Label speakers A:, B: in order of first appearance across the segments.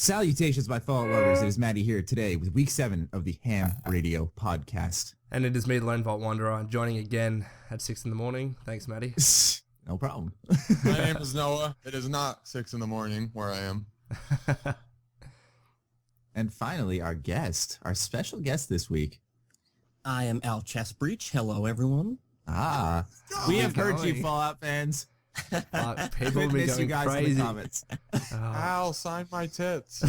A: Salutations, my fellow lovers. It is Matty here today with week 7 of the H.A.M Radio Podcast.
B: And it is me, the LoneVaultWanderer, joining again at 6 in the morning. Thanks, Matty.
A: No problem.
C: My name is Noah. It is not 6 in the morning where I am.
A: And finally, our special guest this week.
D: I am AlChestBreach. Hello, everyone.
A: We have heard you, Fallout fans.
B: People will be
A: miss
B: going
A: you guys
B: crazy.
A: in the comments.
C: Al, sign my tits.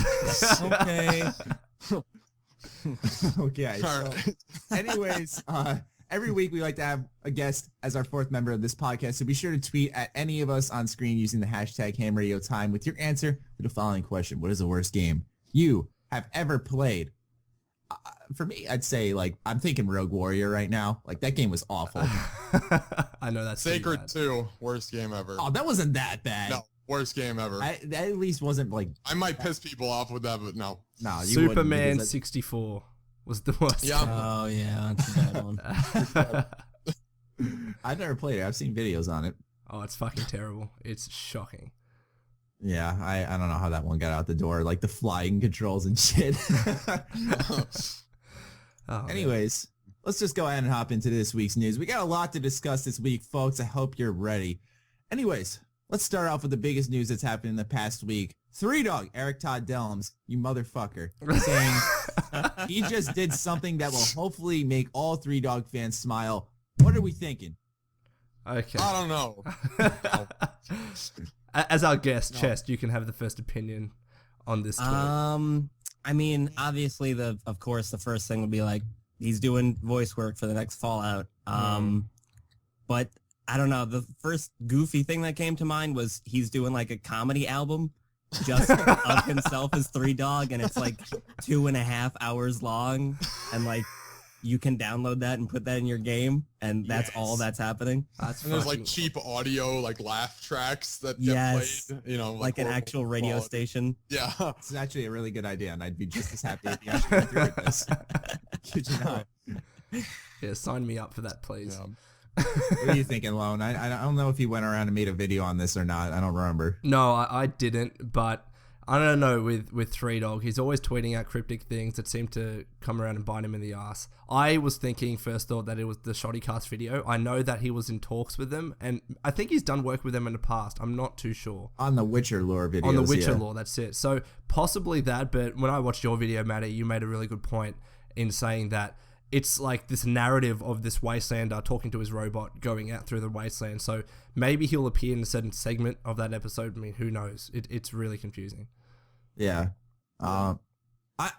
D: Okay.
A: Okay. So, anyways, every week we like to have a guest as our 4th member of this podcast, so be sure to tweet at any of us on screen using the hashtag #HamRadioTime with your answer to the following question. What is the worst game you have ever played? For me, I'd say, I'm thinking Rogue Warrior right now. That game was awful.
B: I know that's
C: Sacred 2, worst game ever.
A: Oh, that wasn't that bad.
C: No, worst game ever.
A: That at least wasn't
C: I might piss people off with that, but no.
A: No, you
B: Superman
A: wouldn't,
B: 64 was the worst.
C: Yeah.
D: Oh, yeah, that's a bad one.
A: I've never played it. I've seen videos on it.
B: Oh, it's fucking terrible. It's shocking.
A: Yeah, I don't know how that one got out the door. The flying controls and shit. Anyways, let's just go ahead and hop into this week's news. We got a lot to discuss this week, folks. I hope you're ready. Anyways, let's start off with the biggest news that's happened in the past week. 3Dog, Eric Todd Dellums, you motherfucker, saying he just did something that will hopefully make all 3Dog fans smile. What are we thinking?
B: Okay.
C: I don't know.
B: As our guest, Chest, you can have the first opinion on this tweet.
D: I mean, obviously, of course, the first thing would be he's doing voice work for the next Fallout. But I don't know. The first goofy thing that came to mind was he's doing a comedy album just of himself as 3Dog, and it's 2.5 hours long, and you can download that and put that in your game, and that's all that's happening.
C: And there's cheap audio, laugh tracks that get played,
D: an actual radio station.
C: Yeah.
A: It's actually a really good idea, and I'd be just as happy if you actually went through with this. Could you not?
B: Yeah, sign me up for that, please.
C: Yeah.
A: What are you thinking, Lone? I don't know if he went around and made a video on this or not. I don't remember.
B: No, I didn't, but I don't know with 3Dog. He's always tweeting out cryptic things that seem to come around and bite him in the ass. I was thinking first thought that it was the Shoddycast video. I know that he was in talks with them, and I think he's done work with them in the past. I'm not too sure.
A: On the Witcher lore videos.
B: On the Witcher lore, that's it. So possibly that, but when I watched your video, Matty, you made a really good point in saying that it's this narrative of this wastelander talking to his robot going out through the wasteland. So maybe he'll appear in a certain segment of that episode. I mean, who knows? It's really confusing.
A: Yeah.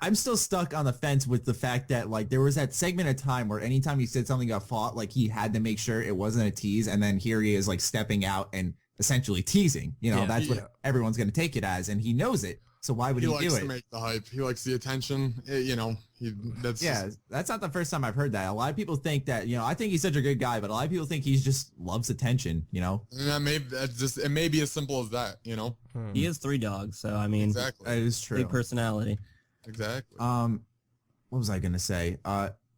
A: I'm still stuck on the fence with the fact that there was that segment of time where anytime he said something got fought, he had to make sure it wasn't a tease, and then here he is stepping out and essentially teasing. That's what everyone's going to take it as, and he knows it. So why would he do it?
C: He likes to make the hype. He likes the attention.
A: That's not the first time I've heard that. A lot of people think that, I think he's such a good guy, but a lot of people think he just loves attention,
C: And it may be as simple as that,
D: He is 3Dog, so I mean,
C: exactly.
A: That is true.
D: big personality.
C: Exactly.
A: What was I going to say?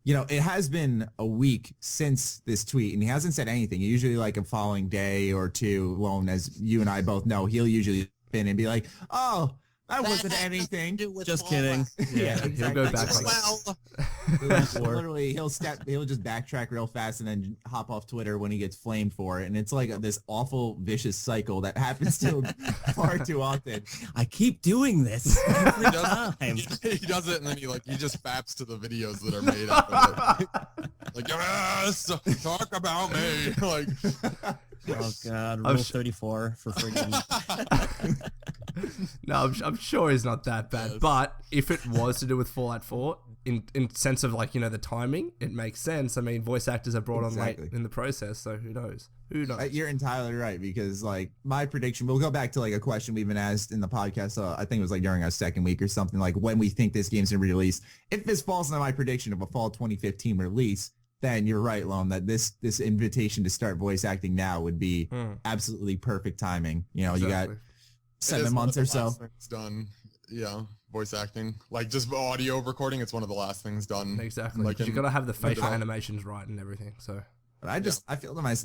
A: It has been a week since this tweet, and he hasn't said anything. Usually a following day or two, Lone, as you and I both know, he'll usually spin and be like, oh, that wasn't anything.
D: Just kidding.
B: Yeah,
A: exactly.
B: he'll go back.
A: Literally, he'll just backtrack real fast and then hop off Twitter when he gets flamed for it, and it's this awful, vicious cycle that happens to him far too often.
D: I keep doing this every time.
C: He does it, and then he just faps to the videos that are made out of it. Yes, talk about me.
D: Oh God, Rule 34 for friggin'.
B: No, I'm sure he's not that bad. Yes. But if it was to do with Fallout 4, in sense of the timing, it makes sense. I mean, voice actors are brought on late in the process, so who knows?
A: You're entirely right, because my prediction, we'll go back to a question we've been asked in the podcast. I think it was during our second week or something, when we think this game's gonna be released. If this falls into my prediction of a fall 2015 release, then you're right, Lone, that this invitation to start voice acting now would be absolutely perfect timing. Exactly. You got 7 months or so.
C: It's done. Yeah, voice acting, just audio recording. It's one of the last things done.
B: Exactly. You got to have the facial animations right and everything. So
A: But I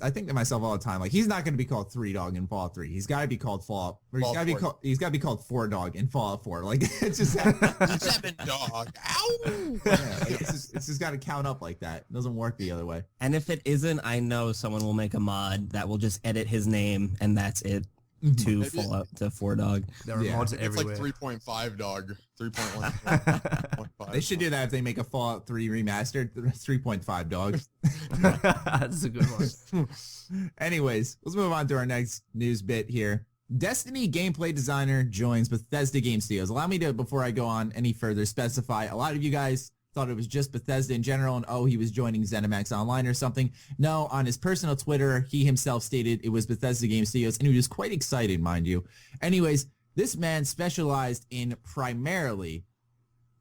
A: think to myself all the time, like he's not going to be called 3 Dog in Fallout 3. He's got to be called Fallout, or he's got to be called 4 Dog in Fallout 4. Like it's just
C: 7 Dog. Ow!
A: Yeah, like, it's just got to count up like that. It doesn't work the other way.
D: And if it isn't, I know someone will make a mod that will just edit his name, and that's it. To Fallout to 4 Dog.
B: There are mods everywhere.
C: It's like 3.5 Dog, 3.1.
A: They should do that if they make a Fallout 3 remastered. 3.5 Dog.
B: That's a good one.
A: Anyways, let's move on to our next news bit here. Destiny gameplay designer joins Bethesda Game Studios. Allow me to, before I go on any further, specify. A lot of you guys thought it was just Bethesda in general, and he was joining ZeniMax Online or something. No, on his personal Twitter, he himself stated it was Bethesda Game Studios, and he was quite excited, mind you. Anyways, this man specialized in primarily,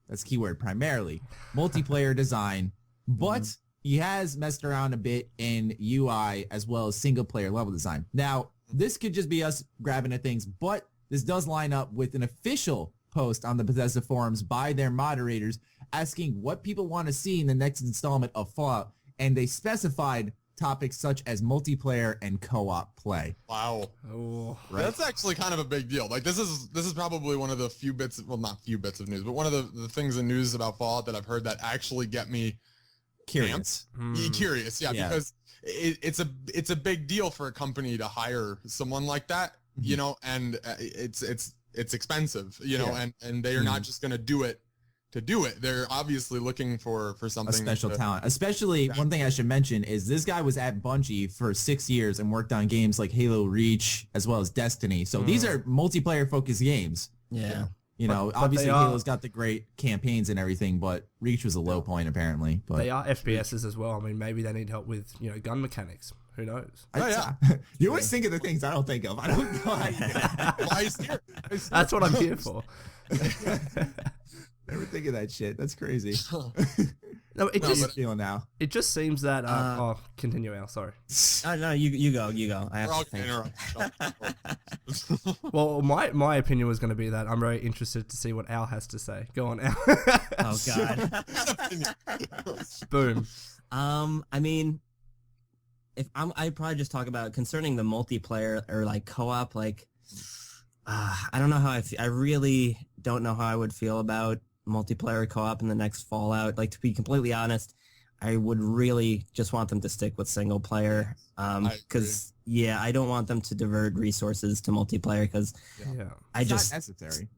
A: that's keyword, primarily, multiplayer design, but he has messed around a bit in UI as well as single-player level design. Now, this could just be us grabbing at things, but this does line up with an official post on the Bethesda forums by their moderators asking what people want to see in the next installment of Fallout, and they specified topics such as multiplayer and co-op play.
C: Wow.
B: Oh,
A: right.
C: That's actually kind of a big deal. Like this is probably one of the few bits, well, not few bits of news, but one of the things in news about Fallout that I've heard that actually get me
A: Curious.
C: Curious, yeah, because it's a big deal for a company to hire someone like that, you know, and it's expensive, you know, and they are not just going to do it to do it. They're obviously looking for something.
A: A special talent. Especially, one thing I should mention is this guy was at Bungie for 6 years and worked on games like Halo Reach as well as Destiny. So these are multiplayer focused games.
D: Yeah.
A: You know, obviously Halo's got the great campaigns and everything, but Reach was a low point apparently. But
B: they are FPSs as well. I mean, maybe they need help with, you know, gun mechanics. Who knows?
A: You always think of the things I don't think of. I don't know.
C: Why is here?
B: That's what I'm here for.
A: Never think of that shit. That's crazy.
B: No, it just
A: feeling now.
B: It just seems that. Continue, Al. Sorry.
D: No, you go. I have to think.
B: Well, my opinion was going to be that I'm very interested to see what Al has to say. Go on, Al.
D: Oh God.
B: Boom.
D: I mean, I'd probably just talk about concerning the multiplayer or like co-op. Like, I don't know how I really don't know how I would feel about multiplayer co-op in the next Fallout. Like, to be completely honest, I would really just want them to stick with single player. Because I don't want them to divert resources to multiplayer because
A: it's not necessary.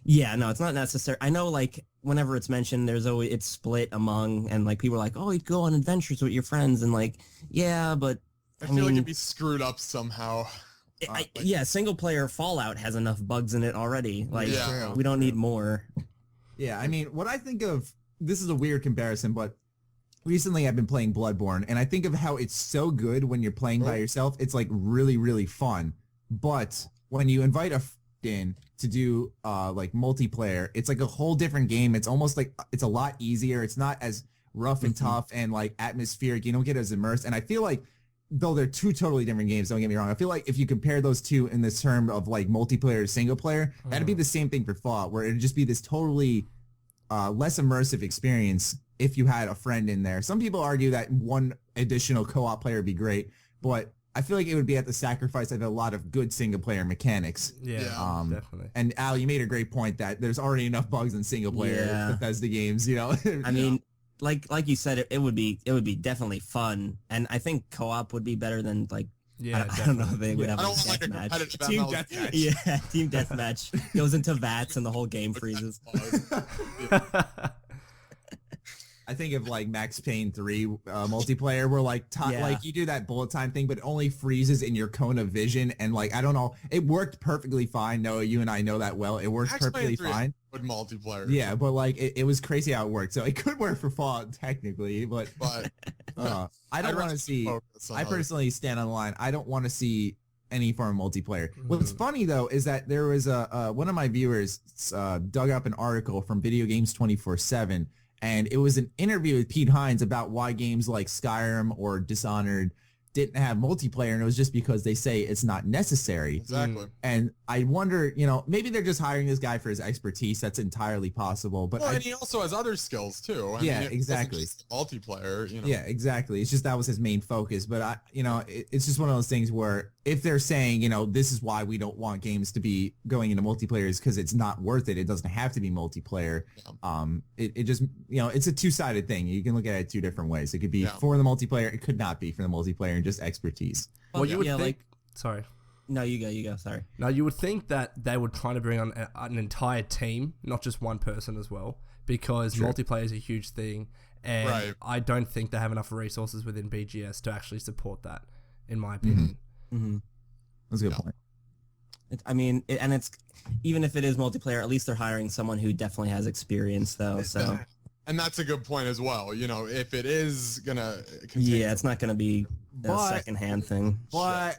D: Yeah, no, it's not necessary. I know, like, whenever it's mentioned, it's split among, and like people are like, oh, you'd go on adventures with your friends, and like, yeah, but
C: I feel like it'd be screwed up somehow.
D: Single player Fallout has enough bugs in it already. Like, we don't need more.
A: Yeah, I mean, what I think of, this is a weird comparison, but recently I've been playing Bloodborne, and I think of how it's so good when you're playing by yourself. It's like really, really fun. But when you invite a friend in to do like multiplayer, it's like a whole different game. It's almost like it's a lot easier. It's not as rough and tough and like atmospheric. You don't get as immersed. And I feel like, though they're two totally different games, don't get me wrong, I feel like if you compare those two in this term of like multiplayer to single player, that'd be the same thing for Fallout, where it'd just be this totally less immersive experience if you had a friend in there. Some people argue that one additional co-op player would be great, but I feel like it would be at the sacrifice of a lot of good single player mechanics.
B: Yeah, definitely.
A: And Al, you made a great point that there's already enough bugs in single player Bethesda games, you know.
D: I mean, like you said, it would be definitely fun, and I think co-op would be better than like.
B: Yeah,
D: I don't know if they would have a deathmatch.
A: Team deathmatch.
D: Yeah, team deathmatch goes into VATS and the whole game freezes.
A: I think of like Max Payne 3 multiplayer where like like you do that bullet time thing, but it only freezes in your cone of vision, and like I don't know, it worked perfectly fine. Noah, you and I know that well. It worked perfectly fine.
C: Good multiplayer.
A: Yeah, but like it was crazy how it worked. So it could work for Fallout technically, but I don't want to see. I personally stand on the line. I don't want to see any form of multiplayer. What's funny though is that there was one of my viewers dug up an article from Video Games 24/7. And it was an interview with Pete Hines about why games like Skyrim or Dishonored didn't have multiplayer, and it was just because they say it's not necessary.
C: Exactly.
A: And I wonder, maybe they're just hiring this guy for his expertise. That's entirely possible. But
C: and he also has other skills too. I mean,
A: exactly.
C: Just multiplayer.
A: Yeah, exactly. It's just that was his main focus. But it's just one of those things where if they're saying, this is why we don't want games to be going into multiplayer is because it's not worth it. It doesn't have to be multiplayer. Yeah. It just, it's a two-sided thing. You can look at it two different ways. It could be for the multiplayer. It could not be for the multiplayer and just expertise.
B: Well, you would think... Sorry.
D: No, you go. Sorry.
B: Now, you would think that they would try to bring on an entire team, not just one person as well, because multiplayer is a huge thing. And I don't think they have enough resources within BGS to actually support that, in my opinion.
D: Mm-hmm.
A: That's a good point.
D: It's even if it is multiplayer, at least they're hiring someone who definitely has experience, though. So,
C: and that's a good point as well. If it is gonna,
D: it's not gonna be a secondhand thing.
A: But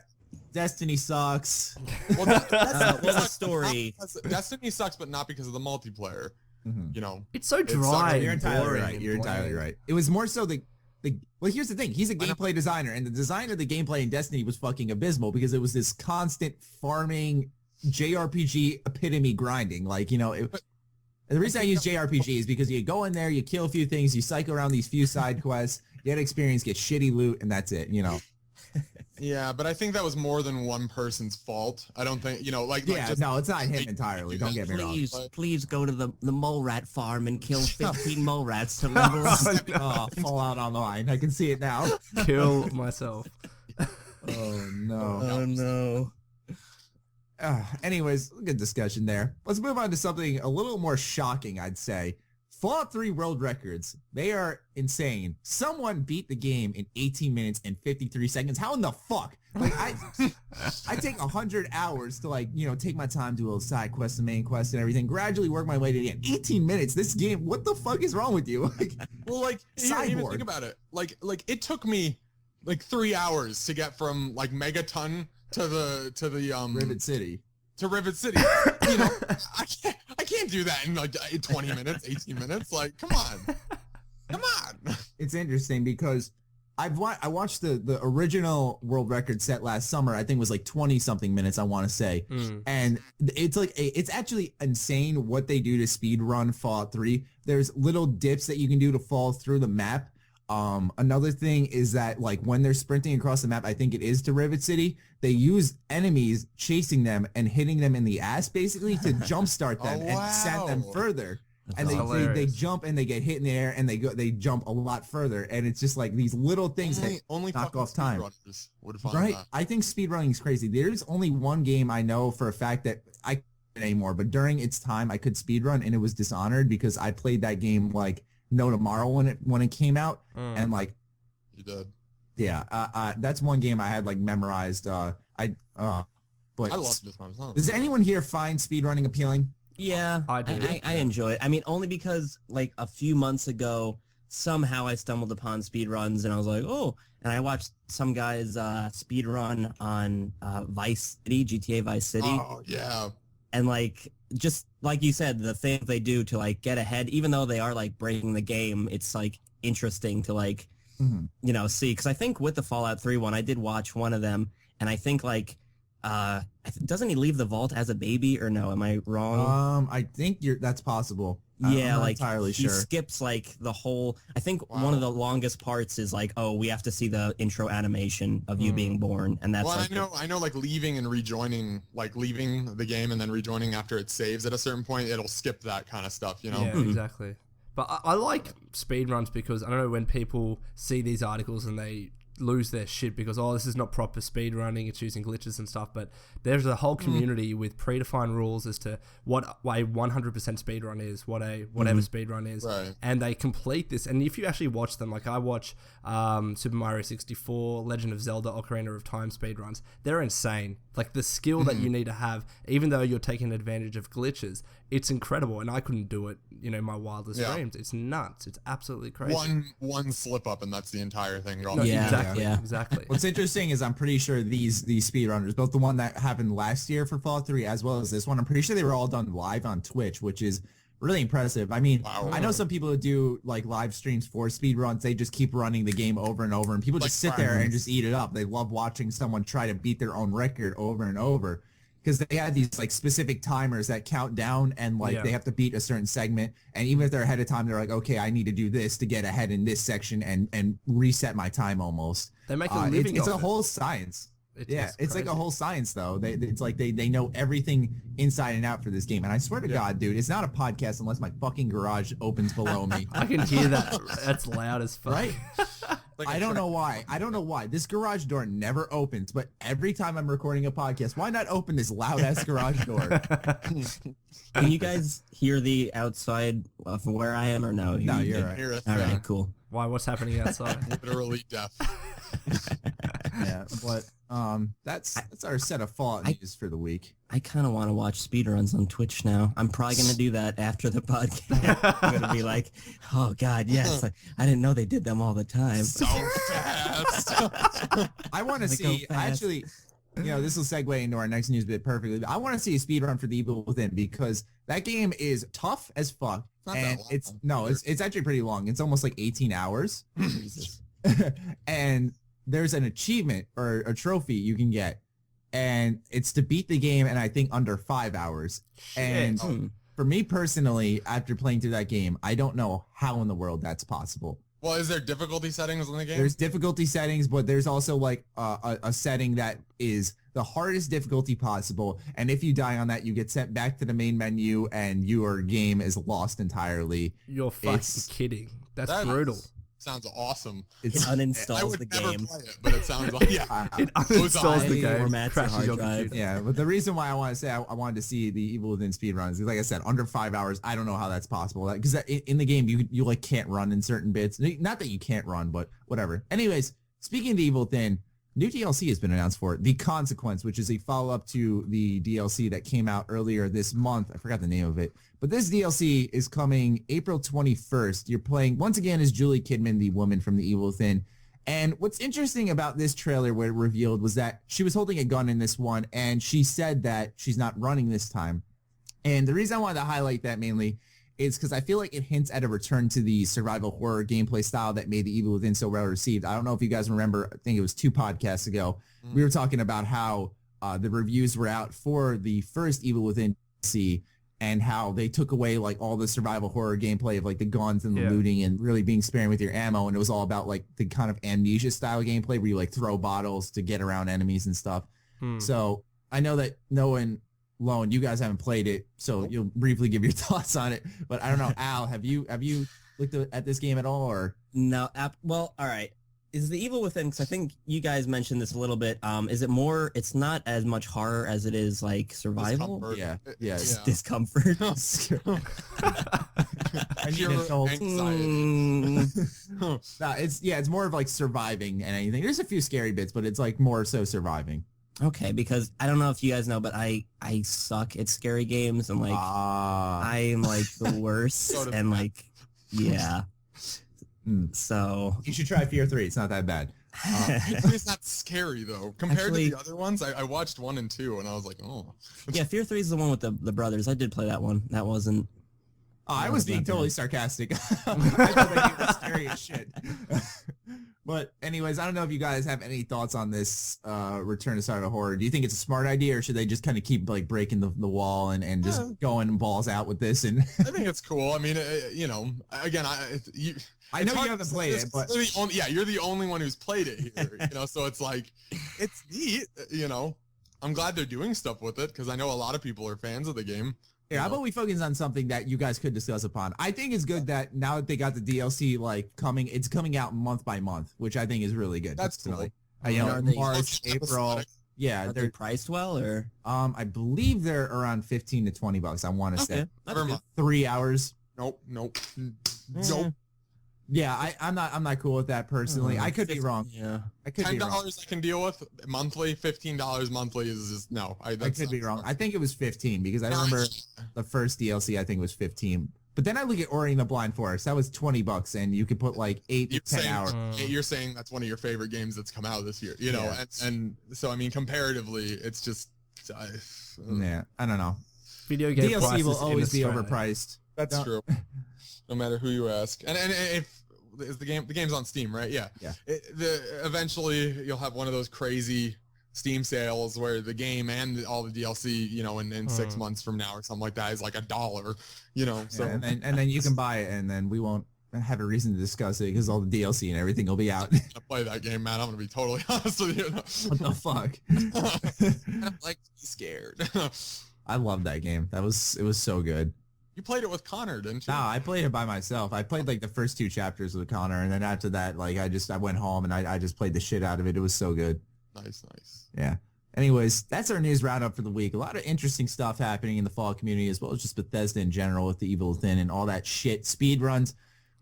A: Destiny sucks.
C: Well, that's
D: the story.
C: Destiny sucks, but not because of the multiplayer. Mm-hmm.
B: It's so dry.
A: You're entirely right. You're entirely right. It was more so well, here's the thing. He's a gameplay designer, and the design of the gameplay in Destiny was fucking abysmal because it was this constant farming JRPG epitome grinding. The reason I use JRPG is because you go in there, you kill a few things, you cycle around these few side quests, get experience, get shitty loot, and that's it,
C: Yeah, but I think that was more than one person's fault. I don't think,
A: no, it's not him entirely. Don't get me wrong.
D: Please go to the mole rat farm and kill 15 mole rats to level up.
A: Fall out on the line. I can see it now.
B: Kill myself.
A: Oh, no.
D: Oh, no.
A: Anyways, good discussion there. Let's move on to something a little more shocking, I'd say. Fallout 3 world records. They are insane. Someone beat the game in 18 minutes and 53 seconds. How in the fuck? I take 100 hours to take my time, do a little side quest and main quest and everything, gradually work my way to the end. 18 minutes. This game, what the fuck is wrong with you?
C: Even think about it. It took me 3 hours to get from Megaton to the
A: Rivet City.
C: To Rivet City. I can't do that in 20 minutes, 18 minutes. Come on.
A: It's interesting because I watched the original world record set last summer. I think it was 20 something minutes, I want to say. And it's actually insane what they do to speed run Fallout 3. There's little dips that you can do to fall through the map. Another thing is that when they're sprinting across the map, I think it is to Rivet City, they use enemies chasing them and hitting them in the ass basically to jumpstart them and send them further. And they jump and they get hit in the air and they jump a lot further. And it's just these little things that knock off time. Right? That. I think speedrunning is crazy. There's only one game I know for a fact that I can't anymore, but during its time I could speedrun and it was Dishonored because I played that game no tomorrow when it came out and
C: you did.
A: Yeah, that's one game I had memorized. But
C: I love this one.
A: Does anyone here find speedrunning appealing?
D: Yeah, I do. I enjoy it. Only because a few months ago, somehow I stumbled upon speedruns and I was like, oh, and I watched some guys speedrun on Vice City, GTA Vice City.
C: Oh, yeah.
D: And just like you said, the things they do to get ahead, even though they are breaking the game, it's interesting to see. Because I think with the Fallout 3 one, I did watch one of them, and I think doesn't he leave the vault as a baby or no? Am I wrong?
A: I think that's possible.
D: Yeah,
A: I'm not entirely sure.
D: He skips the whole. I think one of the longest parts is we have to see the intro animation of you being born, and that's.
C: Well, I know, leaving and rejoining, leaving the game and then rejoining after it saves at a certain point, it'll skip that kind of stuff,
B: Yeah, exactly. But I like speedruns because I don't know when people see these articles and they lose their shit because this is not proper speed running, it's using glitches and stuff, but there's a whole community with predefined rules as to what a 100% speed run is, what a whatever speed run is, and they complete this. And if you actually watch them, I watch Super Mario 64, Legend of Zelda, Ocarina of Time speed runs, they're insane. The skill that you need to have, even though you're taking advantage of glitches, it's incredible, and I couldn't do it, my wildest dreams. It's nuts. It's absolutely crazy.
C: One slip up and that's the entire thing gone.
B: No, exactly.
A: What's interesting is I'm pretty sure these speedrunners, both the one that happened last year for Fallout 3 as well as this one, I'm pretty sure they were all done live on Twitch, which is really impressive. I mean,
C: Wow.
A: I know some people who do like live streams for speed runs. They just keep running the game over and over, and people just sit there and just eat it up. They love watching someone try to beat their own record over and over because they have these like specific timers that count down, and like they have to beat a certain segment. And even if they're ahead of time, they're like, okay, I need to do this to get ahead in this section and reset my time almost.
B: They make a living.
A: It's a whole science. It's like a whole science though. It's like they know everything inside and out for this game. And I swear to God, dude, it's not a podcast unless my fucking garage opens below me.
B: I can hear that. That's loud as fuck.
A: Right? I don't know why. This garage door never opens, but every time I'm recording a podcast, why not open this loud ass garage door?
D: Can you guys hear the outside of where I am or no?
A: No, you're
C: Right.
A: right.
D: All right, cool.
B: Why? What's happening outside?
C: Literally deaf.
A: Yeah, but that's our set of Fallout news for the week.
D: I kind of want to watch speedruns on Twitch now. I'm probably going to do that after the podcast. I'm going to be like, oh, God, yes. I didn't know they did them all the time.
C: So fast.
A: I want to
D: They
A: see,
D: go fast.
A: actually, this will segue into our next news bit perfectly. I want to see a speedrun for The Evil Within because that game is tough as fuck.
C: Not that
A: And
C: long.
A: it's actually pretty long. It's almost like 18 hours.
D: Jesus.
A: And there's an achievement or a trophy you can get, and it's to beat the game in I think under 5 hours. And for me personally, after playing through that game, I don't know how in the world that's possible.
C: Well, is there difficulty settings in the game?
A: There's difficulty settings, but there's also like a setting that is the hardest difficulty possible. And if you die on that, you get sent back to the main menu and your game is lost entirely.
B: You're fucking kidding. That's brutal.
C: Sounds awesome.
D: It
C: I
D: uninstalls
C: would
D: the
C: never
D: game.
C: play it, but it sounds like
B: It uninstalls the game.
D: Formats your
B: Crashes
D: hard
B: your
D: drive.
B: computer.
A: Yeah, but the reason why I want to say I wanted to see the Evil Within speedruns is, like I said, under 5 hours. I don't know how that's possible because in the game you like can't run in certain bits. Not that you can't run, but whatever. Anyways, speaking of the Evil Within, new DLC has been announced for it, The Consequence, which is a follow-up to the DLC that came out earlier this month. I forgot the name of it. But this DLC is coming April 21st. You're playing, once again, as Julie Kidman, the woman from The Evil Within. And what's interesting about this trailer, where it revealed, was that she was holding a gun in this one, and she said that she's not running this time. And the reason I wanted to highlight that mainly is because I feel like it hints at a return to the survival horror gameplay style that made The Evil Within so well received. I don't know if you guys remember, I think it was 2 podcasts ago, we were talking about how the reviews were out for the first Evil Within DLC and how they took away like all the survival horror gameplay of like the guns and the looting and really being sparing with your ammo. And it was all about like the kind of Amnesia style gameplay where you like throw bottles to get around enemies and stuff. So I know that Noah and Lone, you guys haven't played it, so you'll briefly give your thoughts on it. But I don't know, Al, have you looked at this game at all, or?
D: No. Well, all right. Is the Evil Within, because I think you guys mentioned this a little bit, is it more, it's not as much horror as it is like survival?
C: Discomfort.
A: Yeah.
D: Discomfort.
C: Pure anxiety.
A: No, it's more of like surviving and anything. There's a few scary bits, but it's like more so surviving.
D: Okay, because I don't know if you guys know, but I suck at scary games, and like I am like the worst, and like so
A: you should try Fear 3. It's not that bad.
C: It's not scary though compared
D: Actually,
C: to the other ones. I watched 1 and 2 and I was like, oh
D: yeah, Fear 3 is the one with the brothers. I did play that one. That wasn't.
A: I was being totally sarcastic. I thought that game was scary as shit. But anyways, I don't know if you guys have any thoughts on this return to survival horror. Do you think it's a smart idea, or should they just kind of keep like breaking the wall and just going balls out with this? And
C: I think it's cool. I mean, again,
A: I know you haven't played it, but
C: you're the only one who's played it here. So it's like, it's neat. I'm glad they're doing stuff with it because I know a lot of people are fans of the game.
A: Yeah, how about we focus on something that you guys could discuss upon? I think it's good that now that they got the DLC it's coming out month by month, which I think is really good.
C: That's cool.
A: March, April. Yeah,
D: Are they priced well, or
A: I believe they're around $15 to $20. I want to say
C: Never mind.
A: 3 hours.
C: Nope.
A: Yeah, I'm not cool with that personally. I could be wrong.
D: Yeah,
A: I could be wrong.
C: $10 I can deal with monthly. $15 monthly is just no.
A: I could be wrong. I think it was 15 because I remember the first DLC I think was 15. But then I look at Ori and the Blind Forest. That was $20, and you could put like 8 to 10 hours.
C: You're saying that's one of your favorite games that's come out this year, and so I mean comparatively, it's just
A: yeah, I don't know.
B: Video game
A: DLC will always be overpriced.
C: That's true. No matter who you ask. And if is the game's on Steam, right? Yeah. Eventually you'll have one of those crazy Steam sales where the game and all the DLC, in 6 months from now or something like that is like $1, So
A: and then you can buy it, and then we won't have a reason to discuss it because all the DLC and everything will be out.
C: I play that game, man. I'm gonna be totally honest with you.
A: What the fuck?
C: I'm like scared.
A: I love that game. It was so good.
C: You played it with Connor, didn't you?
A: No, I played it by myself. I played like the first 2 chapters with Connor, and then after that, like I went home and I just played the shit out of it. It was so good.
C: Nice.
A: Yeah. Anyways, that's our news roundup for the week. A lot of interesting stuff happening in the Fallout community, as well as just Bethesda in general with the Evil Within and all that shit. Speed runs.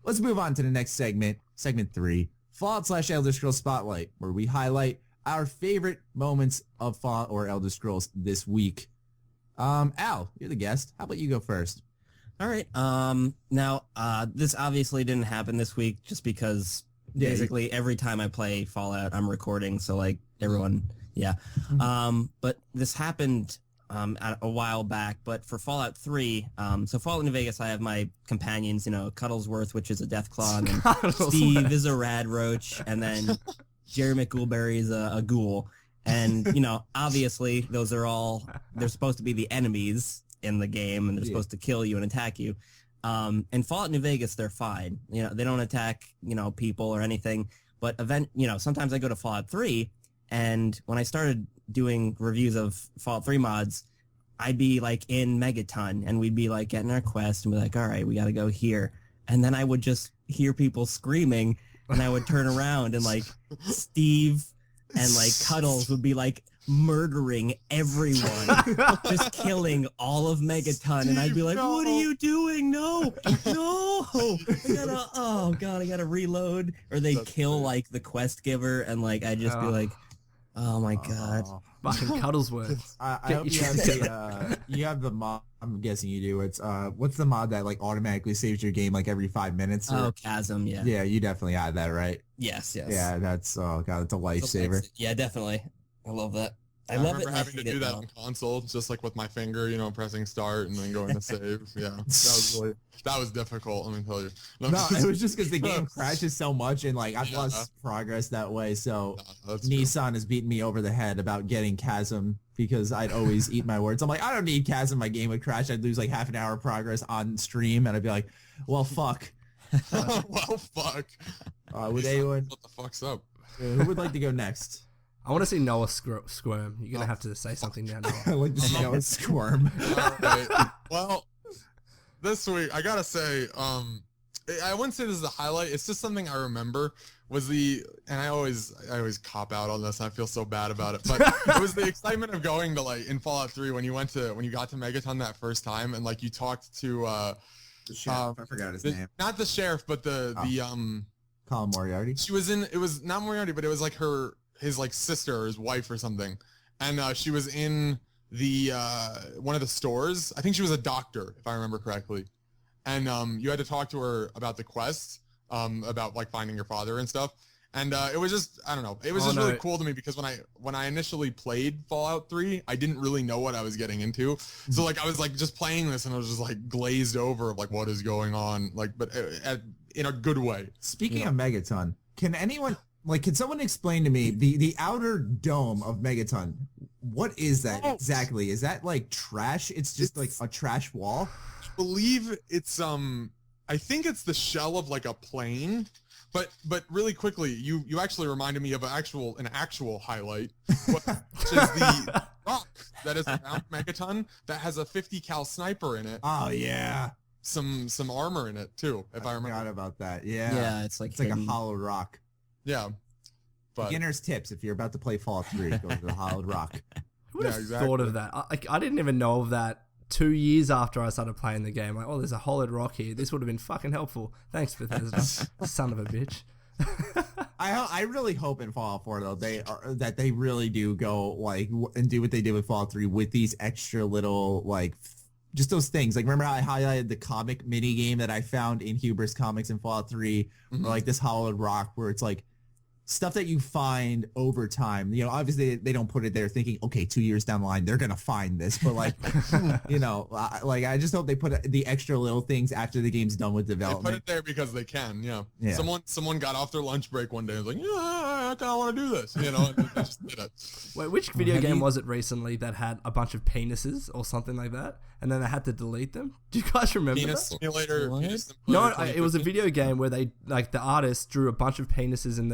A: Let's move on to the next segment, segment 3, Fallout/Elder Scrolls Spotlight, where we highlight our favorite moments of Fallout or Elder Scrolls this week. Al, you're the guest. How about you go first?
D: All right. Now, this obviously didn't happen this week just because basically every time I play Fallout, I'm recording. So like everyone, yeah. But this happened a while back. But for Fallout 3, so Fallout New Vegas, I have my companions, Cuddlesworth, which is a Deathclaw, and then Steve is a Radroach, and then Jerry McGoolberry is a ghoul. And, obviously those are all, they're supposed to be the enemies in the game, and they're supposed to kill you and attack you. In Fallout New Vegas, they're fine. They don't attack, people or anything. But sometimes I go to Fallout 3, and when I started doing reviews of Fallout 3 mods, I'd be like in Megaton, and we'd be like getting our quest, and be like, all right, we got to go here. And then I would just hear people screaming, and I would turn around, and like Steve and like Cuddles would be like murdering everyone, just killing all of Megaton, and I'd be like, what are you doing? No, I gotta reload. Or they kill like the quest giver, and like I'd just be like, oh my god.
B: Fucking Cuddlesworth.
A: I hope you have the mod. I'm guessing you do. It's what's the mod that like automatically saves your game like every 5 minutes?
D: Oh, Chasm, yeah.
A: Yeah, you definitely had that, right?
D: Yes.
A: Yeah, that's it's a lifesaver.
D: Yeah, definitely. I love that. I
C: remember having to do that on console, just like with my finger, pressing start and then going to save. Yeah, that was difficult. Let me tell you.
A: No, it was just because the game crashes so much, and like I've lost progress that way. So Nissan has beaten me over the head about getting Chasm because I'd always eat my words. I'm like, I don't need Chasm. My game would crash. I'd lose like half an hour of progress on stream, and I'd be like, well, fuck.
C: Well, fuck.
A: Would anyone?
C: What the fuck's up?
A: Who would like to go next?
B: I want to see Noah squirm. You're going to have to say something now, Noah.
A: I like to see Noah squirm.
C: Right. Well, this week, I got to say, I wouldn't say this is a highlight. It's just something I remember and I always cop out on this. And I feel so bad about it. But it was the excitement of going to like in Fallout 3 when you got to Megaton that first time and like you talked to
A: the sheriff. I forgot his name.
C: Not the sheriff, but the
A: Colin Moriarty.
C: She was it was not Moriarty, but it was like his like sister or his wife or something, and she was in the one of the stores. I think she was a doctor, if I remember correctly, and you had to talk to her about the quest, about like finding your father and stuff. And it was just, I don't know, it was really cool to me because when I initially played Fallout 3, I didn't really know what I was getting into. So like I was like just playing this and I was just like glazed over of like what is going on, like, but in a good way.
A: Speaking of Megaton, can someone explain to me the outer dome of Megaton? What is that exactly? Is that like trash? It's just like a trash wall?
C: I believe it's I think it's the shell of like a plane. But really quickly, you actually reminded me of an actual highlight, which is the rock that is around Megaton that has a 50 cal sniper in it.
A: Oh yeah.
C: Some armor in it too, if I remember.
A: I forgot about that. Yeah.
D: Yeah, it's like
A: a hollowed rock.
C: Yeah. But
A: beginner's tips: if you're about to play Fallout 3, go to the hollowed rock.
B: Who would have thought of that? I didn't even know of that 2 years after I started playing the game. Like, oh, there's a hollowed rock here. This would have been fucking helpful. Thanks, Bethesda. Son of a bitch.
A: I really hope in Fallout 4 though that they really do go like and do what they did with Fallout 3 with these extra little like just those things. Like remember how I highlighted the comic mini game that I found in Hubris Comics in Fallout 3, or like this hollowed rock where it's like stuff that you find over time. You know, obviously they don't put it there thinking, okay, 2 years down the line, they're going to find this. But like, you know, like I just hope they put the extra little things after the game's done with development.
C: They put it there because they can, yeah. Someone got off their lunch break one day and was like, yeah, I kind of want to do this, you know, and they just did it.
B: Wait, which video game was it recently that had a bunch of penises or something like that? And then they had to delete them? Do you guys remember
C: Penis
B: that?
C: Simulator?
B: No, it was a video game where they, like, the artist drew a bunch of penises in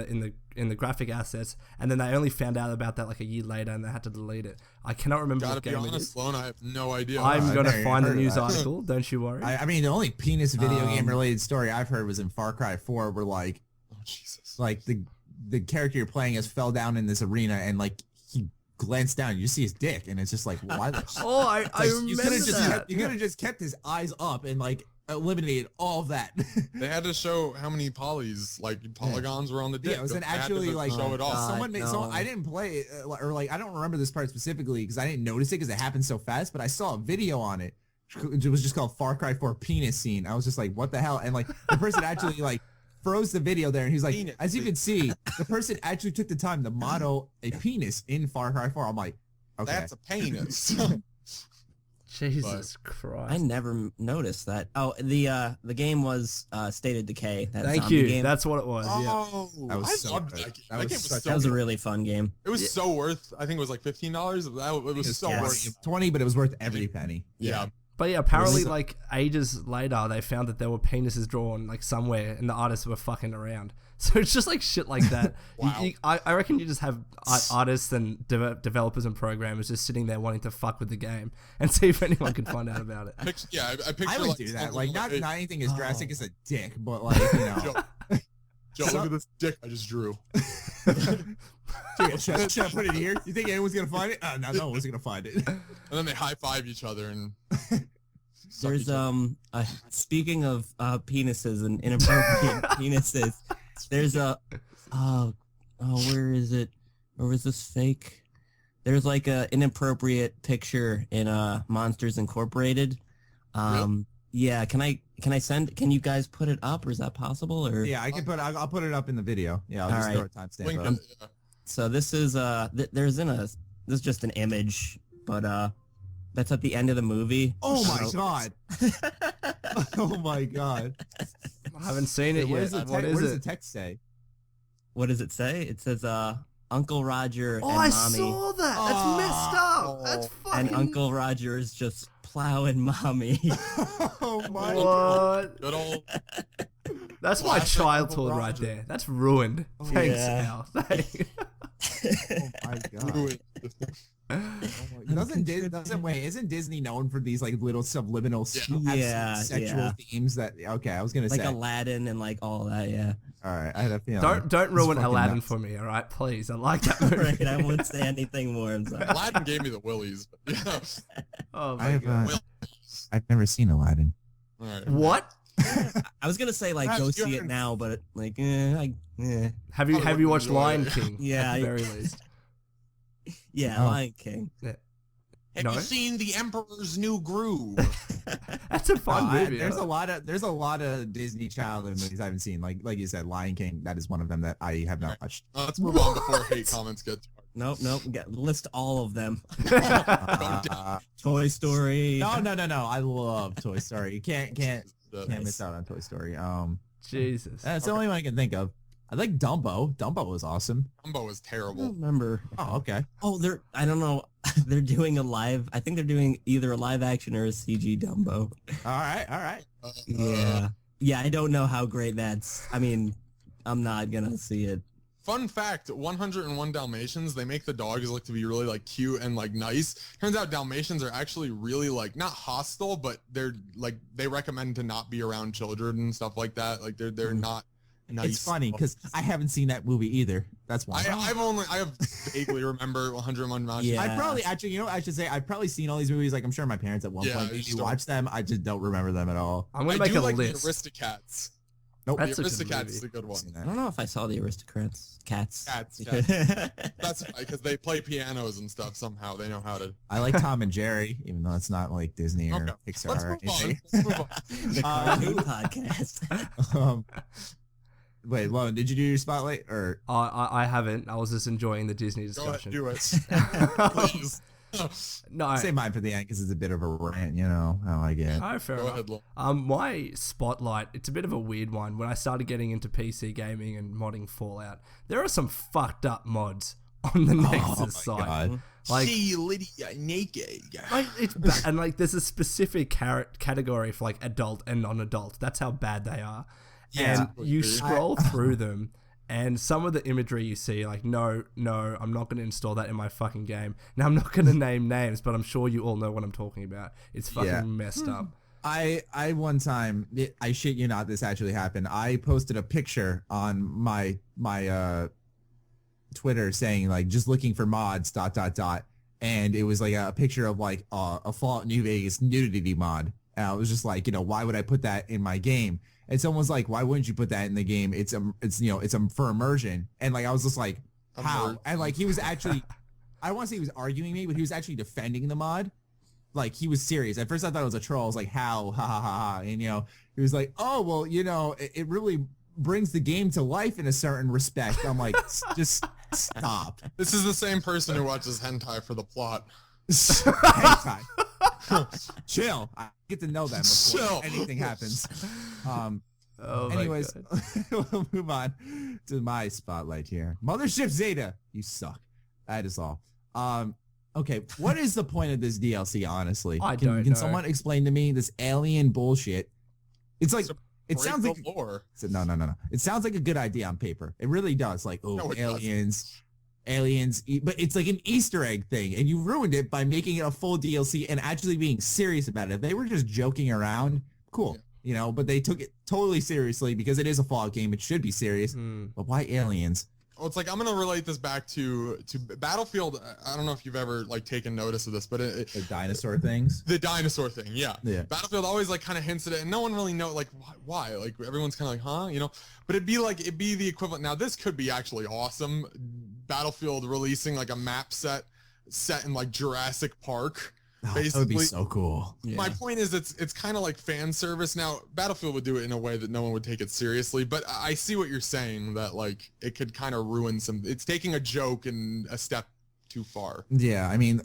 B: the graphic assets, and then they only found out about that like a year later, and they had to delete it. I cannot remember what game it is.
C: Sloan, I have no idea.
B: I'm gonna find the news article. Don't you worry.
A: I mean, the only penis video game related story I've heard was in Far Cry 4, where like,
C: oh Jesus,
A: like the character you're playing as fell down in this arena, and like he glanced down, you see his dick, and it's just like, why?
B: I remember
A: you could have
B: that.
A: you could have just kept his eyes up and like eliminated all of that.
C: They had to show how many polygons were on the dick.
A: Yeah, it was actually like
C: show it all.
A: I didn't play it, or like I don't remember this part specifically because I didn't notice it because it happened so fast. But I saw a video on it. It was just called Far Cry 4 penis scene. I was just like, what the hell? And like the person actually like froze the video there, and he's like, penis. As you can see, the person actually took the time to model a penis in Far Cry 4. I'm like, okay,
C: that's a penis.
B: Jesus Christ!
D: I never noticed that. Oh, the game was State of Decay. That
B: Thank
D: zombie
B: you.
D: game.
B: That's what it was.
C: Oh,
A: that was so
C: loved
A: good.
C: that game.
D: That was a really fun game.
C: It was so worth. I think it was like $15. It was so worth.
A: 20, but it was worth every penny.
C: Yeah.
B: But yeah, apparently, like, ages later, they found that there were penises drawn, like, somewhere, and the artists were fucking around. So it's just, like, shit like that.
C: Wow.
B: I reckon you just have artists and developers and programmers just sitting there wanting to fuck with the game and see if anyone can find out about it.
C: I picture
A: I would
C: like,
A: do that. Like, not anything as drastic as a dick, but, like, you know.
C: Joe, look at this dick I just drew.
A: Should I put it here? You think anyone's going to find it? No one's going to find it.
C: And then they high-five each other and...
D: There's speaking of penises and inappropriate penises, there's where is it? Or was this fake? There's like an inappropriate picture in Monsters Incorporated.
C: Really?
D: Yeah, can you guys put it up, or is that possible? Or
A: yeah, I'll put it up in the video. Yeah, I'll just throw a timestamp up.
D: So this is this is just an image, but that's at the end of the movie.
A: Oh my god! Oh my god!
B: I haven't seen it yet.
A: What does the text say?
D: What does it say? It says Uncle Roger and
B: Mommy.
D: Mommy.
B: Saw that. That's messed up. That's fucking...
D: And Uncle Roger is just plowing Mommy.
A: Oh my
B: god!
C: Good old...
B: That's my childhood right there. That's ruined. Thanks, Al.
A: Oh my god. Isn't Disney known for these like little subliminal sexual themes that I was gonna say
D: like Aladdin and like all that, yeah.
A: All right, I had a feeling.
B: Don't ruin Aladdin for me, all right? Please, I like that movie.
D: Right, I won't say anything more. I'm sorry.
C: Aladdin gave me the willies. Yeah.
B: Oh my god.
A: I've never seen Aladdin.
C: All right.
B: What?
D: I was gonna say like go see it now, but like
B: Have you watched Lion King?
D: Yeah,
B: at the very least.
D: Yeah, Lion King.
B: Yeah.
C: Have you seen The Emperor's New Groove?
B: That's a fun movie.
A: There's a lot of Disney childhood movies I haven't seen. Like you said, Lion King. That is one of them that I have not watched.
C: Let's move on before hate comments get
D: Nope. List all of them. Toy Story.
A: No. I love Toy Story. You can't miss out on Toy Story.
B: Jesus.
A: That's the only one I can think of. I like Dumbo. Dumbo was awesome.
C: Dumbo was
D: I
C: terrible.
D: don't remember.
A: Oh, okay.
D: Oh, I don't know. They're doing I think they're doing either a live action or a CG Dumbo.
A: All right.
D: Yeah, I don't know how great that's. I mean, I'm not gonna see it.
C: Fun fact, 101 Dalmatians, they make the dogs look to be really like cute and like nice. Turns out Dalmatians are actually really like not hostile, but they're like they recommend to not be around children and stuff like that. Like they're not nice.
A: It's funny because I haven't seen that movie either. That's why.
C: I have vaguely remember 101 Dalmatians.
D: Yeah.
A: I probably I should say I've probably seen all these movies. Like I'm sure my parents at one point maybe watched them. I just don't remember them at all.
B: I'm gonna make a
C: like
B: list.
C: The Aristocats.
A: Nope.
B: That's
C: the
B: a good
C: Aristocats
B: movie.
C: is a good one.
D: I don't know if I saw the Aristocrats. Cats.
C: That's because they play pianos and stuff somehow. They know how to.
A: I like Tom and Jerry, even though it's not like Disney or Pixar or anything.
D: The Cartoon Podcast.
A: Wait, Lone, did you do your spotlight or?
B: I haven't. I was just enjoying the Disney discussion.
C: Go ahead, do it. Please.
B: No,
A: Say mine for the end because it's a bit of a rant, you know how I get.
B: Oh, fair
C: Go
B: enough.
C: ahead, Lone.
B: My spotlight, it's a bit of a weird one. When I started getting into PC gaming and modding Fallout, there are some fucked up mods on the Nexus site.
A: God.
B: Like,
C: See Lydia naked.
B: like it's and like there's a specific category for like adult and non-adult. That's how bad they are.
A: Yeah.
B: And you scroll through them, and some of the imagery you see, like, no, I'm not going to install that in my fucking game. Now, I'm not going to name names, but I'm sure you all know what I'm talking about. It's fucking messed up.
A: I one time, I shit you not, this actually happened. I posted a picture on my Twitter saying like just looking for mods ... and it was like a picture of like a Fallout New Vegas nudity mod. And I was just like, you know, why would I put that in my game? And someone's like, why wouldn't you put that in the game? It's for immersion. And like I was just like, how? And like he was actually, I don't want to say he was arguing me, but he was actually defending the mod. Like he was serious. At first I thought it was a troll. I was like, how? Ha ha ha ha. And you know, he was like, oh well, you know, it really brings the game to life in a certain respect. I'm like, just stop.
C: This is the same person who watches hentai for the plot.
A: Hentai. Chill. I get to know them before anything happens. Anyways, we'll move on to my spotlight here. Mothership Zeta, you suck. That is all. Okay, what is the point of this DLC, honestly? Can
B: know.
A: someone explain to me this alien bullshit? It's like, it sounds like
C: lore.
A: No. It sounds like a good idea on paper. It really does. Like, aliens, but it's like an Easter egg thing, and you ruined it by making it a full DLC and actually being serious about it. If they were just joking around, cool, you know, but they took it totally seriously because it is a Fallout game. It should be serious, but why aliens?
C: Well, it's like, I'm going to relate this back to Battlefield. I don't know if you've ever like taken notice of this, but
A: The dinosaur things?
C: The dinosaur thing, yeah.
A: Battlefield
C: always like kind of hints at it, and no one really know like why. Like everyone's kind of like, huh, you know. But it'd be the equivalent. Now this could be actually awesome. Battlefield releasing like a map set in like Jurassic Park. Basically,
A: that would be so cool.
C: My point is, it's kind of like fan service. Now, Battlefield would do it in a way that no one would take it seriously, but I see what you're saying, that like it could kind of ruin it's taking a joke and a step too far.
A: Yeah, I mean,